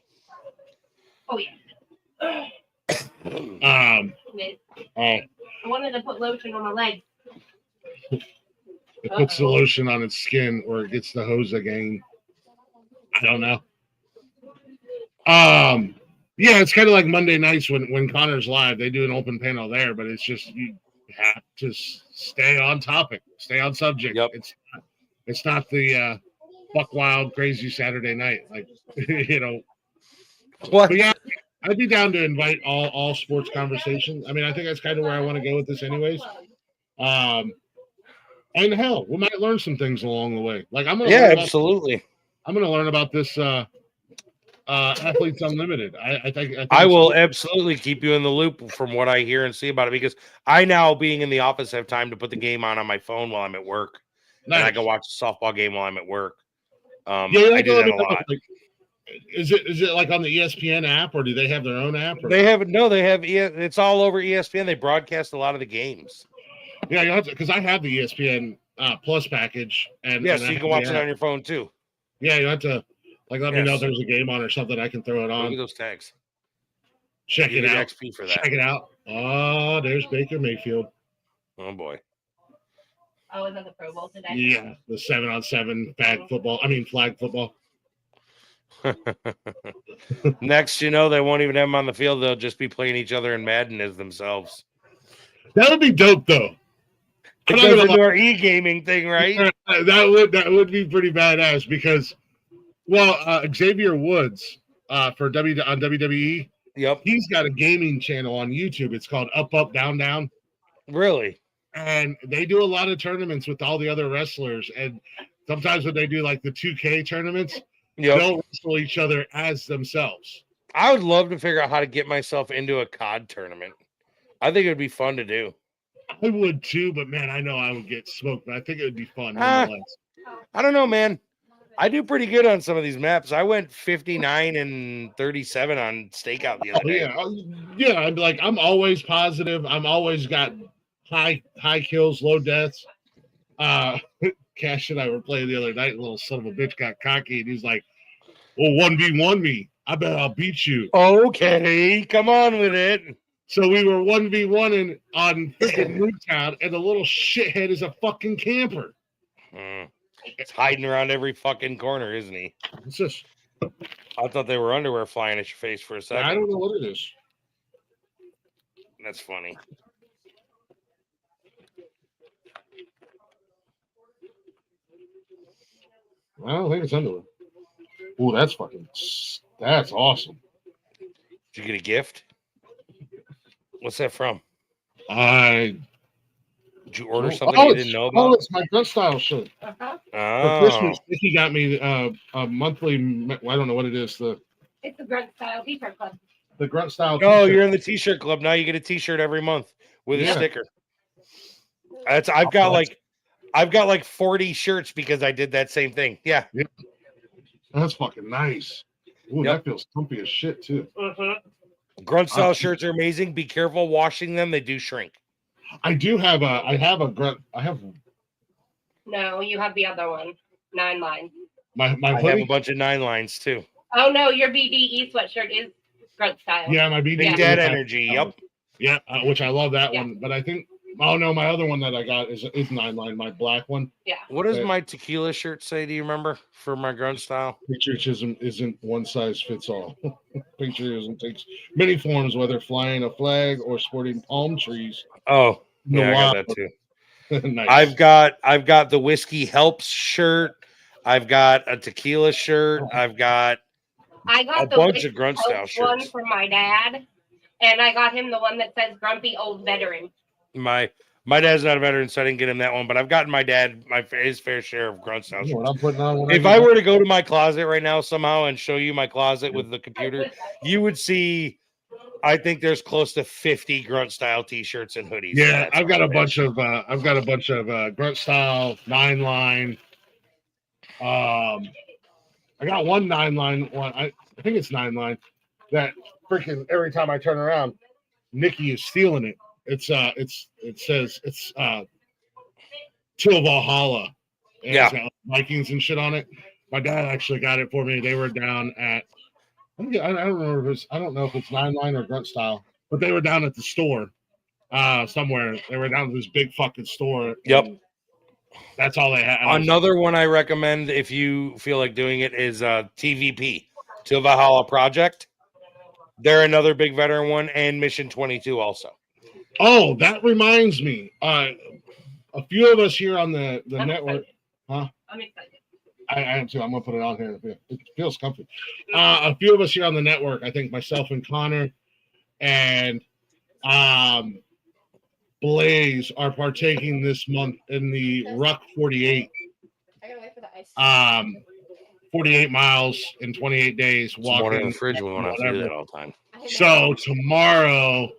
Oh yeah. Miss. Oh, I wanted to put lotion on my leg. it puts the lotion on its skin, or it gets the hose again. I don't know. Yeah, it's kind of like Monday nights when Connor's live. They do an open panel there, but it's just you have to stay on topic, stay on subject. Yep. It's not the buck wild crazy Saturday night, like What? But yeah, I'd be down to invite all sports conversation. I mean, I think that's kind of where I want to go with this, anyways. And hell, we might learn some things along the way. Like I'm gonna Absolutely. I'm gonna learn about this Athletes Unlimited. I think I it's will cool. absolutely keep you in the loop from what I hear and see about it, because I now, being in the office, have time to put the game on my phone while I'm at work, and I Nice. can watch a softball game while I'm at work. Yeah, I do that a lot. like, is it like on the ESPN app, or do they have their own app? Or? They have it's all over ESPN. They broadcast a lot of the games. Yeah, you have to, because I have the ESPN Plus package, and Yeah, and so I you can have watch the it app. on your phone too. Yeah, you have to let me know Yes. if there's a game on or something. I can throw it Look at on. those tags. Check You it get out. XP for that. Check it out. Oh, there's Baker Mayfield. Oh boy. Oh, is that the Pro Bowl today? Yeah, the 7-on-7 flag football. Next, they won't even have them on the field. They'll just be playing each other in Madden as themselves. That would be dope, though. It I'm not goes gonna into our e-gaming thing, right? That would be pretty badass because, Xavier Woods for on WWE, Yep. he's got a gaming channel on YouTube. It's called Up Up Down Down, Really? and they do a lot of tournaments with all the other wrestlers. And sometimes when they do like the 2K tournaments, Yep. they'll wrestle each other as themselves. I would love to figure out how to get myself into a COD tournament. I think it would be fun to do. I would too, but man, I know I would get smoked. But I think it would be fun. Ah. Nonetheless. I don't know, man. I do pretty good on some of these maps. I went 59 and 37 on Stakeout the other day. Yeah. I'm always positive. I'm always got high kills, low deaths. Cash and I were playing the other night. The little son of a bitch got cocky, and he's like, "Well, 1v1 me. I bet I'll beat you." Okay, come on with it. So we were 1v1 on freaking Newtown, and the little shithead is a fucking camper. It's hiding around every fucking corner, isn't he? It's just, I thought they were underwear flying at your face for a second. I don't know what it is. That's funny. I don't think it's underwear. Ooh, that's awesome. Did you get a gift? What's that from? I Did you order something you didn't know about? it's my dress style shirt. Uh-huh. For Christmas, Oh, Nikki got me a monthly. I don't know what it is. It's the Grunt Style T-shirt club. The grunt style. oh, t-shirt. you're in the t-shirt club now. You get a t-shirt every month with a Yeah. sticker. I've got like 40 shirts because I did that same thing. Yeah. That's fucking nice. Ooh, Yep. that feels comfy as shit too. Grunt style shirts are amazing. Be careful washing them; they do shrink. I have a grunt. I have No, you have the other one. 9 line. my I have hoodie. a bunch of 9 lines too. Oh no, your BDE sweatshirt is grunt style. Yeah, my BD. Big Dad Energy. Yep. Yeah, which I love that Yeah. one. But I think, oh no, my other one that I got is 9 line, my black one. What does Okay. my tequila shirt say? Do you remember for my grunt style? Patriotism isn't one size fits all. Patriotism takes many forms, whether flying a flag or sporting palm trees. Oh, in the yeah, I got wild. that too. Nice. I've got the Whiskey Helps shirt. I've got a tequila shirt. I've got I got a the bunch Whiskey of grunt style Helps one shirts. for my dad, and I got him the one that says "Grumpy Old Veteran." My dad's not a veteran, so I didn't get him that one. But I've gotten my dad his fair share of grunt style You know shirts. what I'm putting on when If get I back? were to go to my closet right now somehow and show you my closet with the computer, you would see. I think there's close to 50 grunt style t-shirts and hoodies. Yeah, That's I've got all a it bunch is. of grunt style 9 line. I got one 9 line one. I think it's 9 line that freaking every time I turn around, Nikki is stealing it. It says it's Till Valhalla. And Yeah. it's got Vikings and shit on it. My dad actually got it for me. They were down at I don't remember if I don't know if it's 9 line or grunt style, but they were down at the store somewhere. They were down at this big fucking store. Yep. and That's all they had. And I was Another one I recommend if you feel like doing it is TVP, Till Valhalla Project. They're another big veteran one, and Mission 22 also. oh, that reminds me. A few of us here on the I'm network. excited. Huh? I'm excited. I am too. I'm gonna put it on here. It feels comfy. A few of us here on the network. I think myself and Connor and Blaze are partaking this month in the Ruck 48. I gotta wait for the ice. 48 miles in 28 days. It's more in Walking. the fridge. We won't have to do whatever. that all the time. So tomorrow,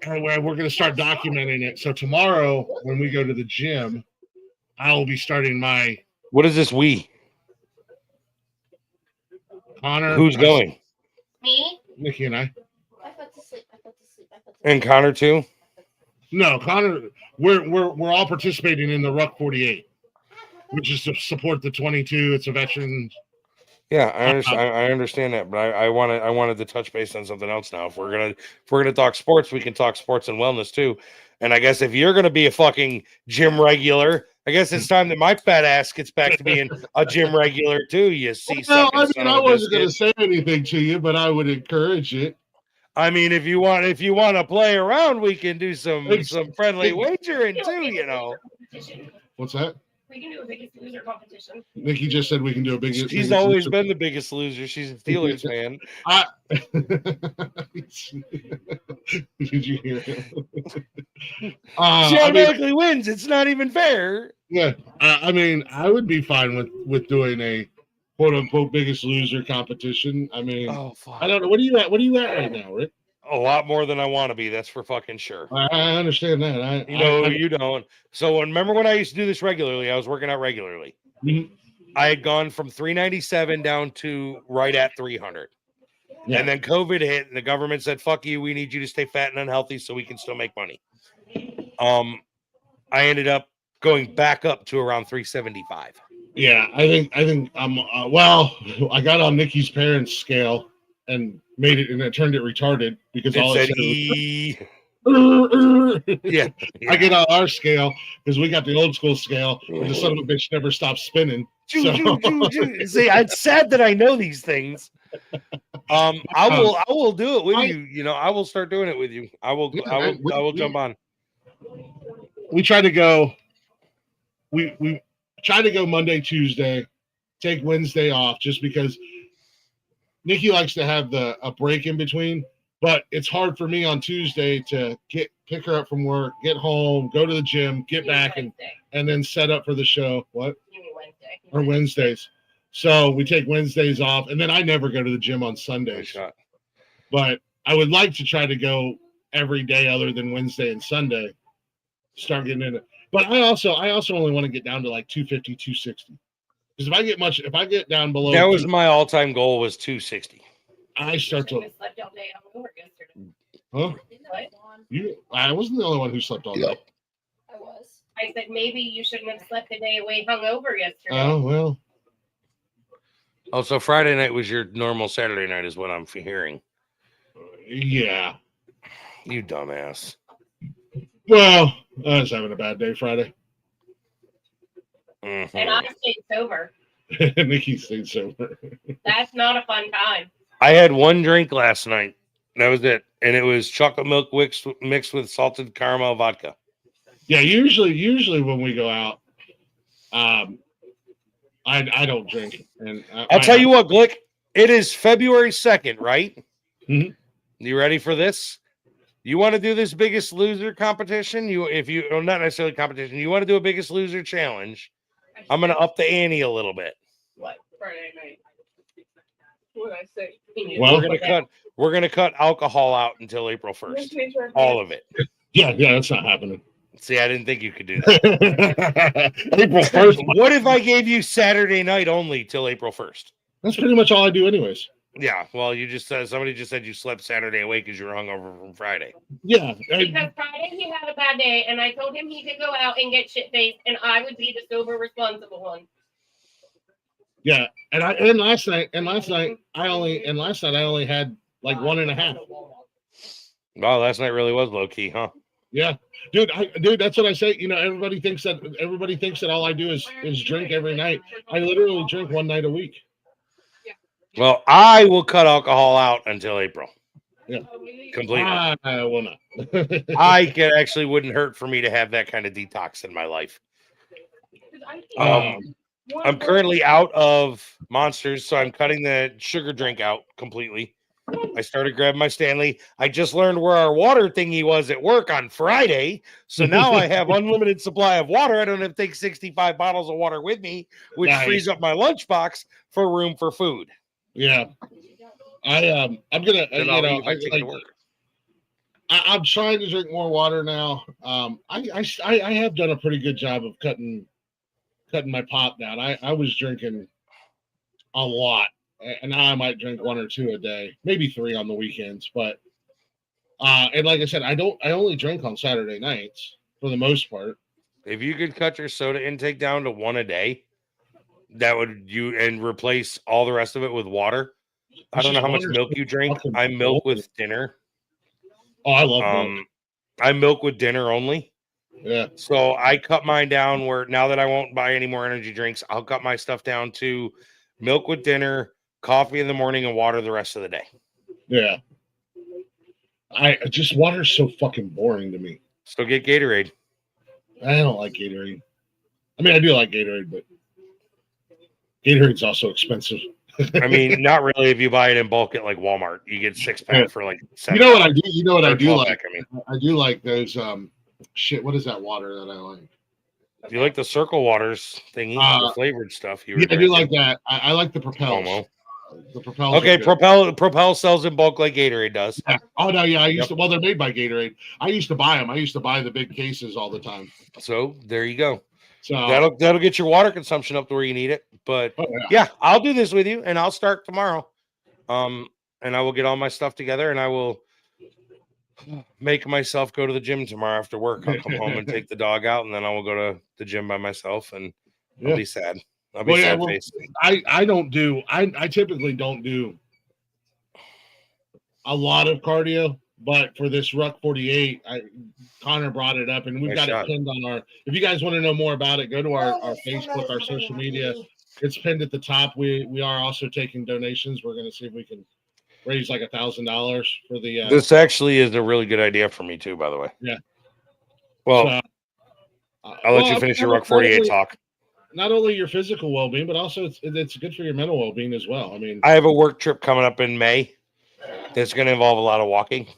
we're going to start documenting it. So tomorrow, when we go to the gym, I will be starting my What is this we? Connor. Who's going? Me? Nikki and I. I thought to sleep. And Connor too? No, Connor. We're all participating in the Ruck 48, which is to support the 22. It's a veteran. Yeah, I understand. I understand that, but I wanted to touch base on something else now. If we're gonna talk sports, we can talk sports and wellness too. And I guess if you're gonna be a fucking gym regular, I guess it's time that my fat ass gets back to being a gym regular too. You see, Well, I wasn't going to say anything to you, but I would encourage it. I mean, if you want to play around, we can do some friendly wagering too. You know, What's that? We can do a Biggest Loser competition. Nikki just said we can do a big. she's always been the biggest loser. She's a Steelers fan. Did you hear him? She I automatically wins. It's not even fair. mean, I mean, I would be fine with doing a quote unquote Biggest Loser competition. I mean, Oh fuck. I don't know. What are you at? What are you at right now, Rick? A lot more than I want to be. That's for fucking sure. I understand that. You don't. So remember when I used to do this regularly? I was working out regularly. Mhm. I had gone from 397 down to right at 300. Yeah. And then COVID hit, and the government said, "Fuck you. We need you to stay fat and unhealthy so we can still make money." I ended up going back up to around 375. Yeah, I think I'm well. I got on Nikki's parents' scale and made it, and it turned it retarded because all it It said said was, yeah. I get on our scale because we got the old school scale, but the son of a bitch never stops spinning. So, See, it's sad that I know these things. I will do it with you. You know, I will start doing it with you. I will jump on. we try to go. We try to go Monday, Tuesday, take Wednesday off just because Nikki likes to have a break in between. But it's hard for me on Tuesday to pick her up from work, get home, go to the gym, get back, and then set up for the show. What? You mean Wednesday. Or Wednesdays. So we take Wednesdays off, and then I never go to the gym on Sundays. But I would like to try to go every day other than Wednesday and Sunday. Start getting in it. But I also only want to get down to like 250, 260. Because if I get down below, That was my all-time goal was 260. I start to. Slept all day hungover yesterday. Huh? What? I wasn't the only one who slept all day. I was. I said maybe you shouldn't have slept the day away hungover yesterday. Oh well. Oh, so Friday night was your normal Saturday night, is what I'm hearing. Yeah. You dumbass. Well, I was having a bad day Friday. Mhm. And I stayed sober. Nikki stayed sober. That's not a fun time. I had one drink last night. That was it, and it was chocolate milk mixed with salted caramel vodka. Yeah, usually when we go out, I don't drink, and I'll tell you what, Glick. It is February 2nd, right? Mhm. You ready for this? You want to do this Biggest Loser competition? Not necessarily competition. You want to do a Biggest Loser challenge? I'm going to up the ante a little bit. What? Friday night. What did I say? Well, We're gonna cut alcohol out until April 1st. All of it. yeah, that's not happening. See, I didn't think you could do that. April 1st. What if I gave you Saturday night only till April 1st? That's pretty much all I do, anyways. Yeah, well, you just said somebody just said you slept Saturday away because you were hungover from Friday. Yeah, Because Friday he had a bad day, and I told him he could go out and get shit faced, and I would be the sober responsible one. yeah. And last night I only had like 1.5. Wow, last night really was low key, huh? Yeah, dude, that's what I say. You know, everybody thinks that all I do is drink every night. I literally drink one night a week. Well, I will cut alcohol out until April. Yeah. Completely. I will not. Actually wouldn't hurt for me to have that kind of detox in my life. I'm currently out of Monsters, so I'm cutting the sugar drink out completely. I started grabbing my Stanley. I just learned where our water thingy was at work on Friday, so now I have unlimited supply of water. I don't have to take 65 bottles of water with me, which frees up my lunchbox for room for food. Yeah, I'm gonna. I'm trying to drink more water now. I have done a pretty good job of cutting my pop down. I was drinking a lot, and now I might drink 1 or 2 a day, maybe 3 on the weekends. But and like I said, I only drink on Saturday nights for the most part. If you could cut your soda intake down to 1 a day, that would and replace all the rest of it with water. I don't know how much milk you drink. I milk with dinner. Oh, I love milk. I milk with dinner only. Yeah. So I cut mine down where now that I won't buy any more energy drinks, I'll cut my stuff down to milk with dinner, coffee in the morning, and water the rest of the day. Yeah. Water's so fucking boring to me. So get Gatorade. I don't like Gatorade. I mean, I do like Gatorade, but Gatorade's also expensive. I mean, not really. If you buy it in bulk at like Walmart, you get 6-pack for like $7. You know what I do? You know what I do like? I I do like those shit. What is that water that I like? If you like the Circle Waters thingy, the flavored stuff, I do like that. I like the Propels. The Propels. Okay, Propel sells in bulk like Gatorade does. Yeah. Oh no, yeah. I used to. Well, they're made by Gatorade. I used to buy them. I used to buy the big cases all the time. So there you go. So that'll get your water consumption up to where you need it. But yeah, I'll do this with you, and I'll start tomorrow. And I will get all my stuff together, and I will make myself go to the gym tomorrow after work. I'll come home and take the dog out, and then I will go to the gym by myself, and I'll be sad. I'll be sad faced. I typically don't do a lot of cardio, but for this Ruck 48, Connor brought it up, and we've got it pinned on our. If you guys want to know more about it, go to our Facebook, our social media. It's pinned at the top. We are also taking donations. We're going to see if we can raise like $1,000 for the. This actually is a really good idea for me too, by the way. Yeah. Well, I'll let you finish your Ruck 48 talk. Not only your physical well-being, but also it's good for your mental well-being as well. I mean, I have a work trip coming up in May that's going to involve a lot of walking.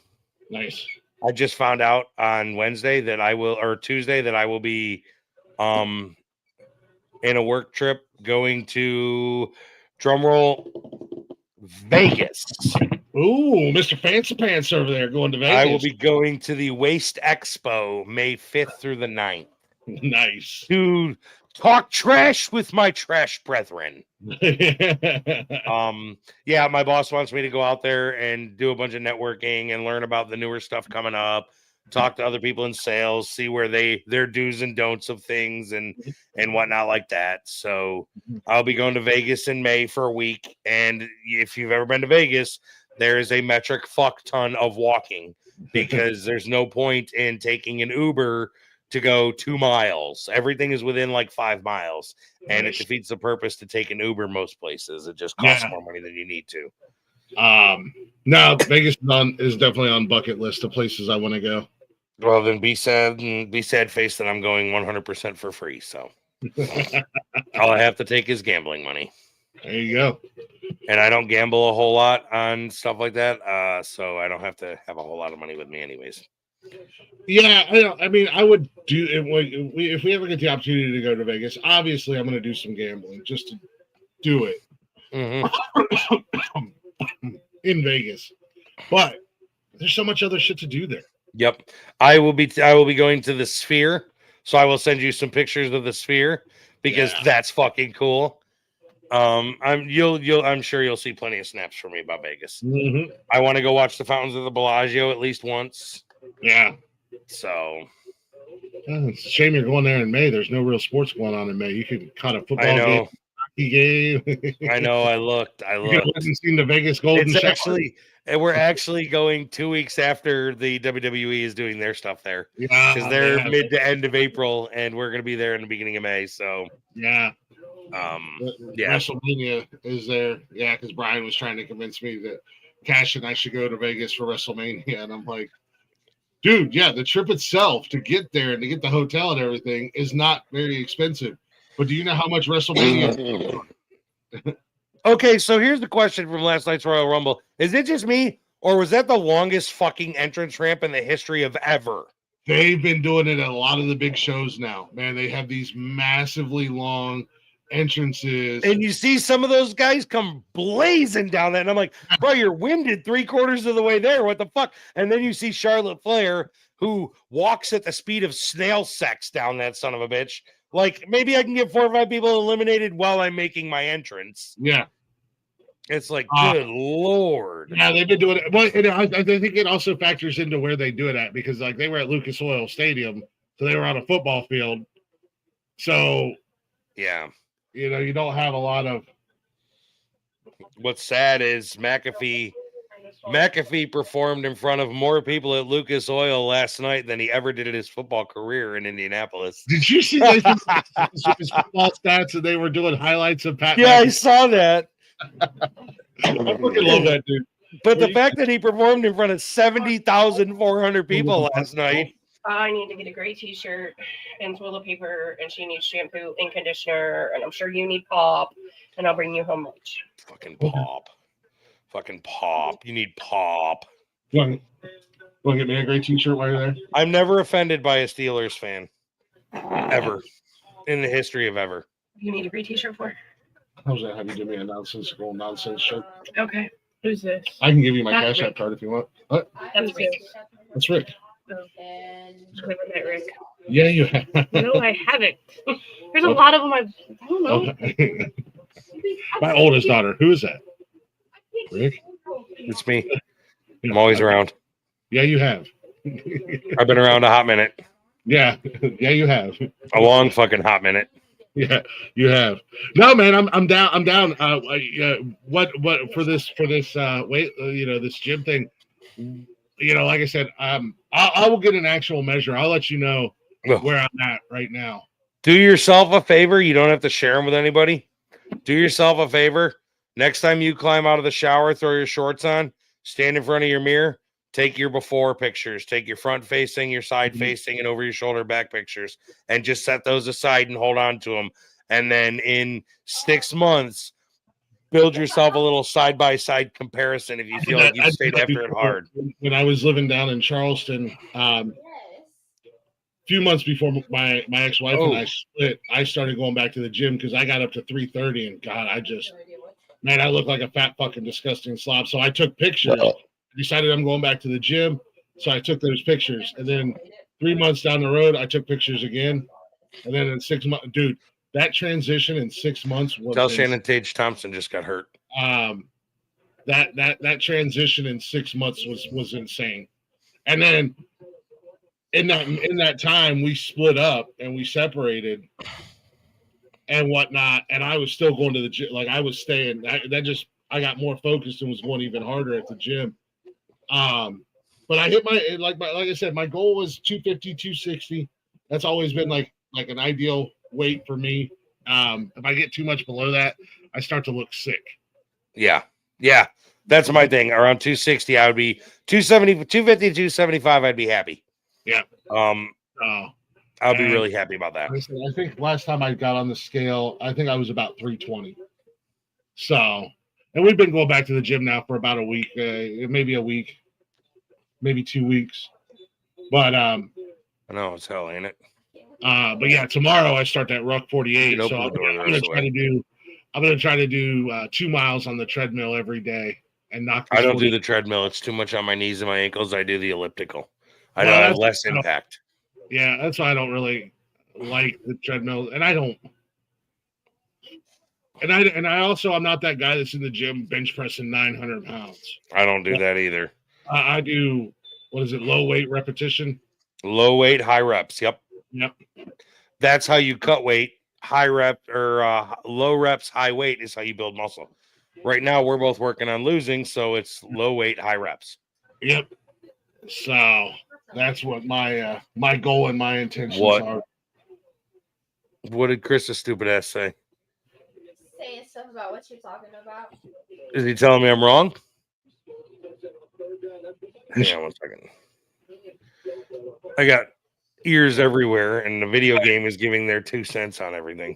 Nice. I just found out on Tuesday that I will be in a work trip going to drumroll Vegas. Ooh, Mr. Fancy Pants over there going to Vegas. I will be going to the Waste Expo May 5th through the 9th. Nice. talk trash with my trash brethren. Yeah, my boss wants me to go out there and do a bunch of networking and learn about the newer stuff coming up, talk to other people in sales, see where their do's and don'ts of things and whatnot like that. So I'll be going to Vegas in May for a week, and if you've ever been to Vegas, there is a metric fuck ton of walking because there's no point in taking an Uber to go 2 miles. Everything is within like 5 miles, and it defeats the purpose to take an Uber most places. It just costs more money than you need to. No, Vegas is definitely on bucket list of places I want to go. Well, then be sad face that I'm going 100% for free. So all I have to take is gambling money. There you go. And I don't gamble a whole lot on stuff like that, so I don't have to have a whole lot of money with me anyways. Yeah, I mean, I would do if we ever get the opportunity to go to Vegas. Obviously, I'm going to do some gambling just to do it in Vegas. But there's so much other shit to do there. Yep, I will be going to the Sphere, so I will send you some pictures of the Sphere because that's fucking cool. I'm sure you'll see plenty of snaps from me about Vegas. I want to go watch the Fountains of the Bellagio at least once. Yeah. So it's a shame you're going there in May. There's no real sports going on in May. You could cut a football game, hockey game. I know. I looked. You haven't seen the Vegas Golden Shower? We're actually going 2 weeks after the WWE is doing their stuff there. Yeah, because they're mid to end of April, and we're going to be there in the beginning of May. So yeah. Yeah. WrestleMania is there. Yeah, because Brian was trying to convince me that Cash and I should go to Vegas for WrestleMania, and I'm like, dude, yeah, the trip itself to get there and to get the hotel and everything is not very expensive. But do you know how much WrestleMania is? Okay, so here's the question from last night's Royal Rumble. Is it just me, or was that the longest fucking entrance ramp in the history of ever? They've been doing it at a lot of the big shows now. Man, they have these massively long entrances. And you see some of those guys come blazing down that, and I'm like, bro, you're winded 3/4 of the way there. What the fuck? And then you see Charlotte Flair, who walks at the speed of snail sex down that son of a bitch. Like, maybe I can get 4 or 5 people eliminated while I'm making my entrance. Yeah. It's like, good Lord. Yeah, they've been doing it. But I think it also factors into where they do it at, because like they were at Lucas Oil Stadium, so they were on a football field. So yeah, you don't have a lot of. What's sad is McAfee performed in front of more people at Lucas Oil last night than he ever did in his football career in Indianapolis. Did you see his football stats, and they were doing highlights of Pat? Yeah, I saw that. I fucking love that dude. But the fact that he performed in front of 70,400 people last night. I need to get a gray t-shirt and toilet paper, and she needs shampoo and conditioner, and I'm sure you need pop, and I'll bring you home lunch. Fucking pop. Fucking pop. You need pop. Want to get me a gray t-shirt while you're there? I'm never offended by a Steelers fan. Ever. In the history of ever. You need a gray t-shirt for? How's that? Have you give me a nonsensical nonsense shirt? Okay. Who's this? I can give you my Cash App card if you want. What? That's Rick. That's Rick. Oh. I haven't met Rick. Yeah, you have. No, I haven't. There's a lot of them. I don't know. Okay. My oldest daughter. Who is that? Rick? It's me. I'm always around. Yeah, you have. I've been around a hot minute. Yeah, you have. A long fucking hot minute. Yeah, you have. No, man, I'm down. I'm down. What for this weight? This gym thing. Like I said, I will get an actual measure. I'll let you know where I'm at right now. Do yourself a favor. You don't have to share them with anybody. Do yourself a favor. Next time you climb out of the shower, throw your shorts on, stand in front of your mirror, take your before pictures, take your front facing, your side facing, and over your shoulder back pictures, and just set those aside and hold on to them. And then in 6 months, build yourself a little side-by-side comparison if you feel like you stayed after it hard. When I was living down in Charleston, a few months before my ex-wife and I split, I started going back to the gym because I got up to 330, and God, I look like a fat fucking disgusting slob. So I took pictures. I decided I'm going back to the gym, so I took those pictures. And then 3 months down the road, I took pictures again. And then in 6 months, dude, that transition in 6 months was Tell Shannon Tage Thompson just got hurt. That transition in 6 months was insane. And then in that time we split up and we separated and whatnot, and I was still going to the gym. Like I was staying. I got more focused and was going even harder at the gym. But I hit like I said, my goal was 250, 260. That's always been like an ideal weight for me. If I get too much below that, I start to look sick. Yeah. That's my thing. Around 260, I would be 270, 250, 275. I'd be happy. Yeah. I'll be really happy about that. I think last time I got on the scale, I think I was about 320. So, and we've been going back to the gym now for about a week, maybe a week, maybe 2 weeks. But I know it's hell, ain't it? But yeah, tomorrow I start that Ruck 48. So I'm gonna try to do 2 miles on the treadmill every day and knock. I don't do the treadmill; it's too much on my knees and my ankles. I do the elliptical. I know I have less impact. Yeah, that's why I don't really like the treadmill, and I don't. And I also I'm not that guy that's in the gym bench pressing 900 pounds. I don't do that either. I do, what is it, low weight repetition? Low weight, high reps. Yep. That's how you cut weight. High rep or low reps, high weight is how you build muscle. Right now, we're both working on losing, so it's low weight, high reps. Yep. So that's what my goal and my intentions are. What did Chris's stupid ass say? Saying stuff about what you're talking about. Is he telling me I'm wrong? Hang on 1 second. I got ears everywhere, and the video game is giving their 2 cents on everything.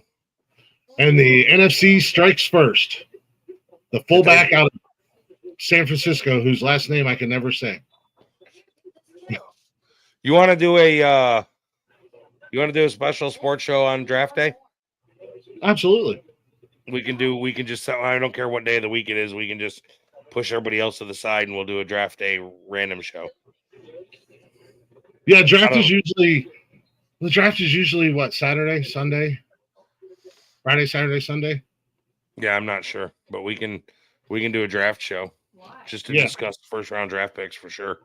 And the NFC strikes first. The fullback out of San Francisco, whose last name I can never say. You want to do a special sports show on draft day? Absolutely. We can just, I don't care what day of the week it is. We can just push everybody else to the side and we'll do a draft day random show. Yeah, the draft is usually what, Saturday, Sunday? Friday, Saturday, Sunday? Yeah, I'm not sure, but we can do a draft show just to discuss the first round draft picks for sure.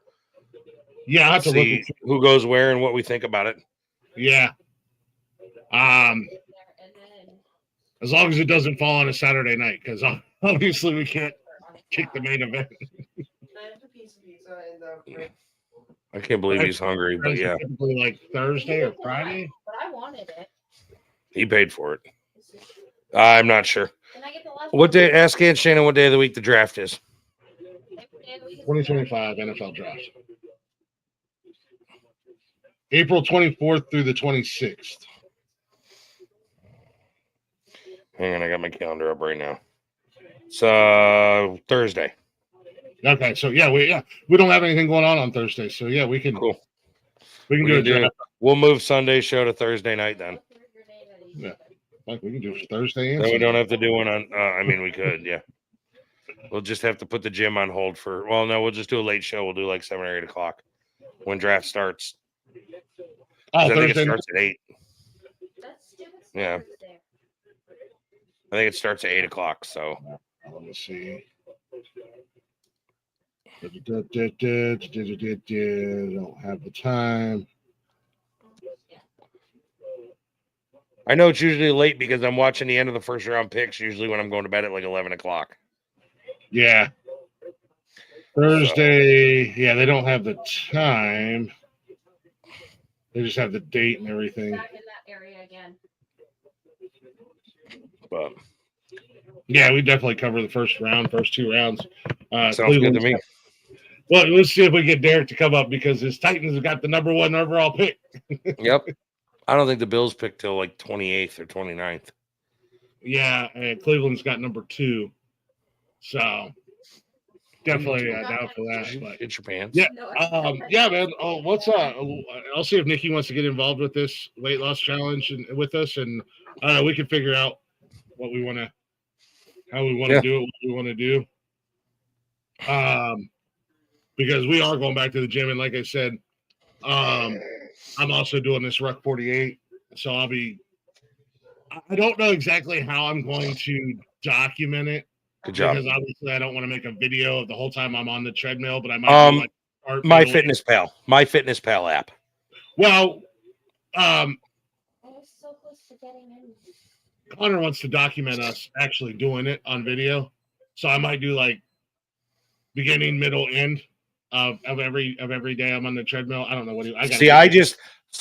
Yeah, I have to see who goes where and what we think about it. Yeah. As long as it doesn't fall on a Saturday night, because obviously we can't kick the main event. I can't believe he's hungry, but yeah. Typically like Thursday or Friday. But I wanted it. He paid for it. I'm not sure. What day? Ask Aunt Shannon what day of the week the draft is. 2025 NFL draft. April 24th through the 26th. Hang on, I got my calendar up right now. It's Thursday. Okay, so we don't have anything going on Thursday, so yeah, we can. Cool. We can do it. We'll move Sunday show to Thursday night then. Yeah, like we can do Thursday. And then we don't have to do one on. I mean, we could. Yeah. We'll just have to put the gym on hold for. Well, no, we'll just do a late show. We'll do like 7 or 8 o'clock when draft starts. I think it starts at 8. Yeah. I think it starts at 8 o'clock. So let me see. Don't have the time. I know it's usually late because I'm watching the end of the first round picks. Usually when I'm going to bed at like 11 o'clock. Yeah. Thursday. Yeah, they don't have the time. They just have the date and everything. Back in that area again. But yeah, we definitely cover the first 2 rounds. Sounds good to me. Well, let's see if we get Derek to come up because his Titans have got the number 1 overall pick. Yep. I don't think the Bills pick till like 28th or 29th. Yeah, and Cleveland's got number 2. So definitely down for that. But get your pants. Yeah. Yeah, man. Oh, what's I'll see if Nikki wants to get involved with this weight loss challenge and with us, and we can figure out what we want to, how we want to do it, what we want to do. Because we are going back to the gym, and like I said, I'm also doing this Ruck 48, so I don't know exactly how I'm going to document it. Good job. Because obviously I don't want to make a video of the whole time I'm on the treadmill, but I might do like My Fitness Pal app. Well, I was so close to getting in. Connor wants to document us actually doing it on video, so I might do like beginning, middle, end of every day I'm on the treadmill. I don't know what do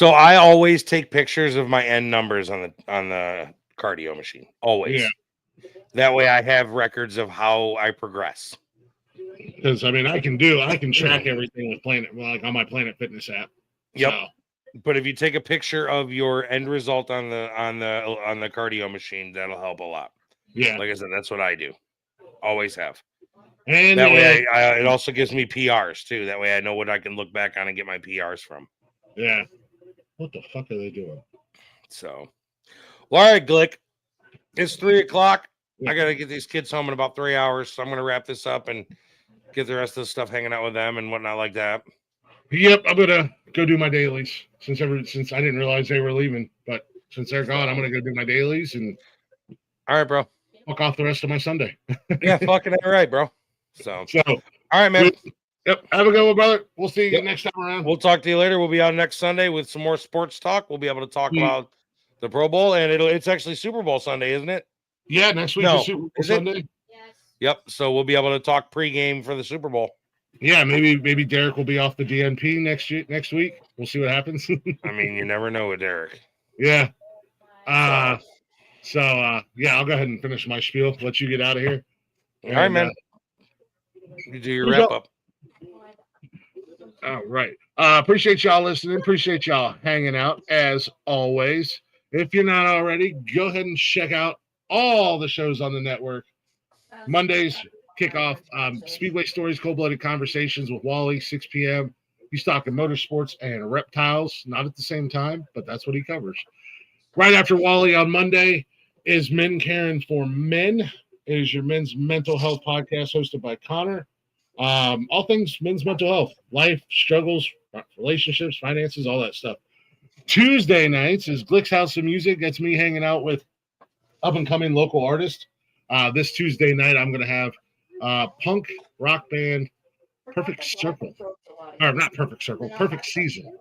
I always take pictures of my end numbers on the cardio machine. Always. Yeah. That way I have records of how I progress. Because I mean I can track everything with like on my Planet Fitness app. Yep. So, but if you take a picture of your end result on the cardio machine, that'll help a lot. Yeah. Like I said, that's what I do. Always have. And that way it also gives me PRs too. That way I know what I can look back on and get my PRs from. Yeah. What the fuck are they doing? So, well, all right, Glick. It's 3:00. Yeah. I got to get these kids home in about 3 hours. So I'm going to wrap this up and get the rest of the stuff hanging out with them and whatnot like that. Yep, I'm gonna go do my dailies since I didn't realize they were leaving. But since they're gone, I'm gonna go do my dailies and all right, bro. Fuck off the rest of my Sunday. Yeah, fucking all right, bro. So all right, man. Yep. Have a good one, brother. We'll see you next time around. We'll talk to you later. We'll be out next Sunday with some more sports talk. We'll be able to talk about the Pro Bowl, and it's actually Super Bowl Sunday, isn't it? Yeah, next week is Super Bowl Sunday. Yes. Yep. So we'll be able to talk pregame for the Super Bowl. Yeah, maybe Derek will be off the DNP next week. We'll see what happens. I mean, you never know with Derek. Yeah. So I'll go ahead and finish my spiel. Let you get out of here. All right, man. You do your wrap up. All right. Appreciate y'all listening. Appreciate y'all hanging out as always. If you're not already, go ahead and check out all the shows on the network. Mondays kickoff, Speedway Stories, Cold-Blooded Conversations with Wally, 6 p.m. He's talking motorsports and reptiles, not at the same time, but that's what he covers. Right after Wally on Monday is Men Caring for Men. It is your men's mental health podcast hosted by Connor. All things men's mental health, life, struggles, relationships, finances, all that stuff. Tuesday nights is Glick's House of Music. That's me hanging out with up-and-coming local artists. This Tuesday night, I'm going to have punk rock band Perfect Circle. Or not Perfect Circle, Perfect Season.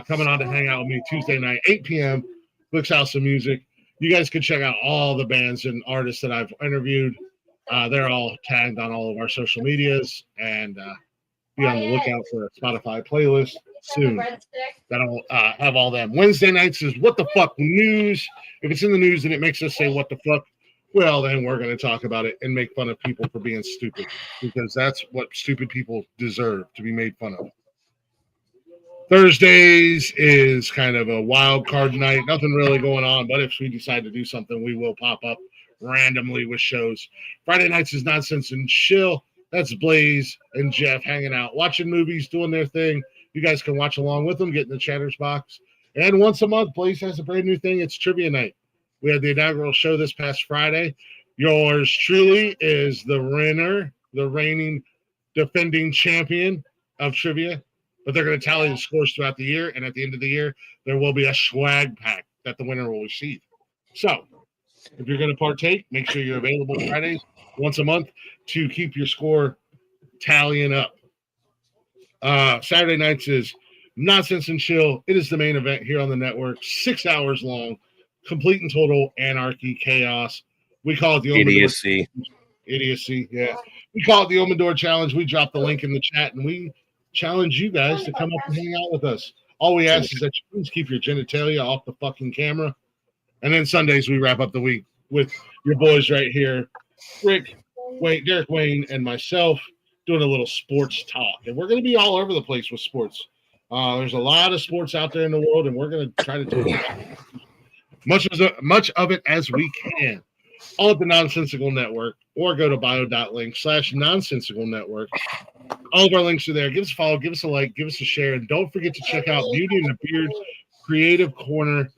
Coming on to hang out with me Tuesday night, 8 p.m., Glick's House of Music. You guys can check out all the bands and artists that I've interviewed. They're all tagged on all of our social medias, and be on the lookout for a Spotify playlist soon that'll have all them. Wednesday nights is What the Fuck News. If it's in the news and it makes us say what the fuck, well, then we're going to talk about it and make fun of people for being stupid, because that's what stupid people deserve, to be made fun of. Thursdays is kind of a wild card night. Nothing really going on, but if we decide to do something, we will pop up randomly with shows. Friday nights is Nonsense and Chill. That's Blaze and Jeff hanging out, watching movies, doing their thing. You guys can watch along with them, get in the chatters box. And once a month, Blaze has a brand new thing. It's Trivia Night. We had the inaugural show this past Friday. Yours truly is the winner, the reigning defending champion of trivia. But they're going to tally the scores throughout the year. And at the end of the year, there will be a swag pack that the winner will receive. So if you're going to partake, make sure you're available Fridays once a month to keep your score tallying up. Saturday nights is Nonsense and Chill. It is the main event here on the network. 6 hours long. Complete and total anarchy, chaos. We call it the idiocy. Yeah. We call it the Omen Challenge. We drop the link in the chat, and we challenge you guys to come up and hang out with us. All we ask is that you please keep your genitalia off the fucking camera. And then Sundays, we wrap up the week with your boys right here, Rick, Wayne, Derek Wayne, and myself doing a little sports talk. And we're going to be all over the place with sports. There's a lot of sports out there in the world, and we're going to try to do much of it as we can. All at the Nonsensical Network, or go to bio.link/Nonsensical Network. All of our links are there. Give us a follow, give us a like, give us a share, and don't forget to check out Beauty and the Beard Creative Corner.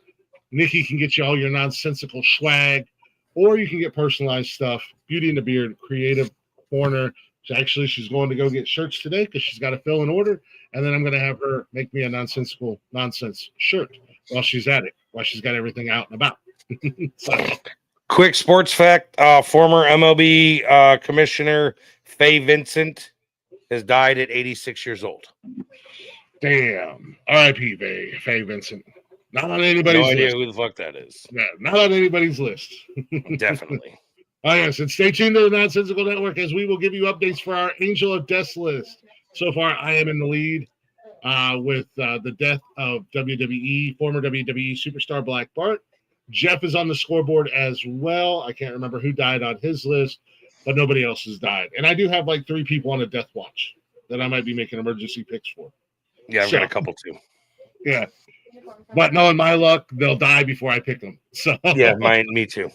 Nikki can get you all your nonsensical swag, or you can get personalized stuff. Beauty and the Beard Creative Corner. She's going to go get shirts today because she's got to fill an order, and then I'm going to have her make me a nonsensical nonsense shirt while she's at it, while she's got everything out and about. So, Quick sports fact: former MLB commissioner Faye Vincent has died at 86 years old. damn. R.I.P. Faye Vincent. Not on anybody's No idea list. who the fuck that is. Yeah, not on anybody's list. Definitely. Oh, yes, and stay tuned to the Nonsensical Network as we will give you updates for our Angel of Death list. So far, I am in the lead with the death of former WWE superstar Black Bart. Jeff is on the scoreboard as well. I can't remember who died on his list, but nobody else has died. And I do have like 3 people on a death watch that I might be making emergency picks for. Yeah, I've got a couple too. Yeah. But knowing my luck, they'll die before I pick them. So Yeah, me too.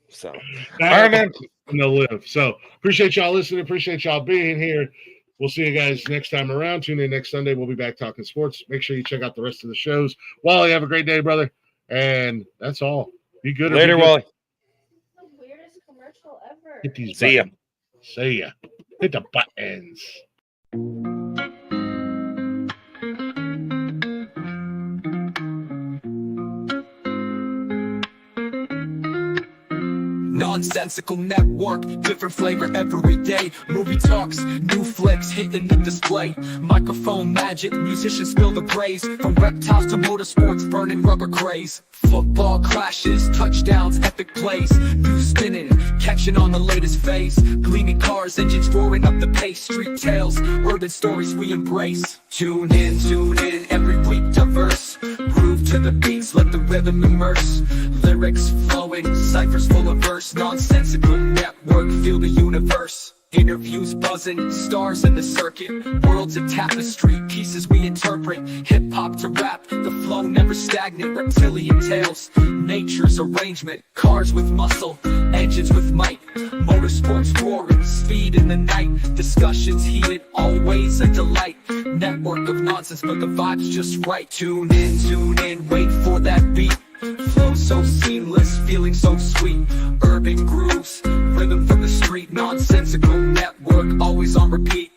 So, all right, man. And they'll live. So appreciate y'all listening. Appreciate y'all being here. We'll see you guys next time around. Tune in next Sunday. We'll be back talking sports. Make sure you check out the rest of the shows. Wally, have a great day, brother. And that's all. Be good. Later, Wally. The weirdest commercial ever. Hit these See ya. buttons. See ya. Hit the buttons. Nonsensical network, different flavor every day. Movie talks, new flicks hitting the display. Microphone magic, musicians spill the praise. From reptiles to motorsports, burning rubber craze. Football crashes, touchdowns, epic plays. News spinning, catching on the latest phase. Gleaming cars, engines roaring up the pace. Street tales, urban stories we embrace. Tune in every week, diverse. Groove to the beats, let the rhythm immerse. Lyrics flowing, ciphers full of verse. Nonsensical network, feel the universe. Interviews buzzing, stars in the circuit. Worlds a tapestry, pieces we interpret. Hip-hop to rap, the flow never stagnant. Reptilian tales, nature's arrangement. Cars with muscle, engines with might. Motorsports roaring, speed in the night. Discussions heated, always a delight. Network of nonsense, but the vibe's just right. Tune in, wait for that beat. Flow so seamless, feeling so sweet. Urban grooves, rhythm from the street. Nonsensical network, always on repeat.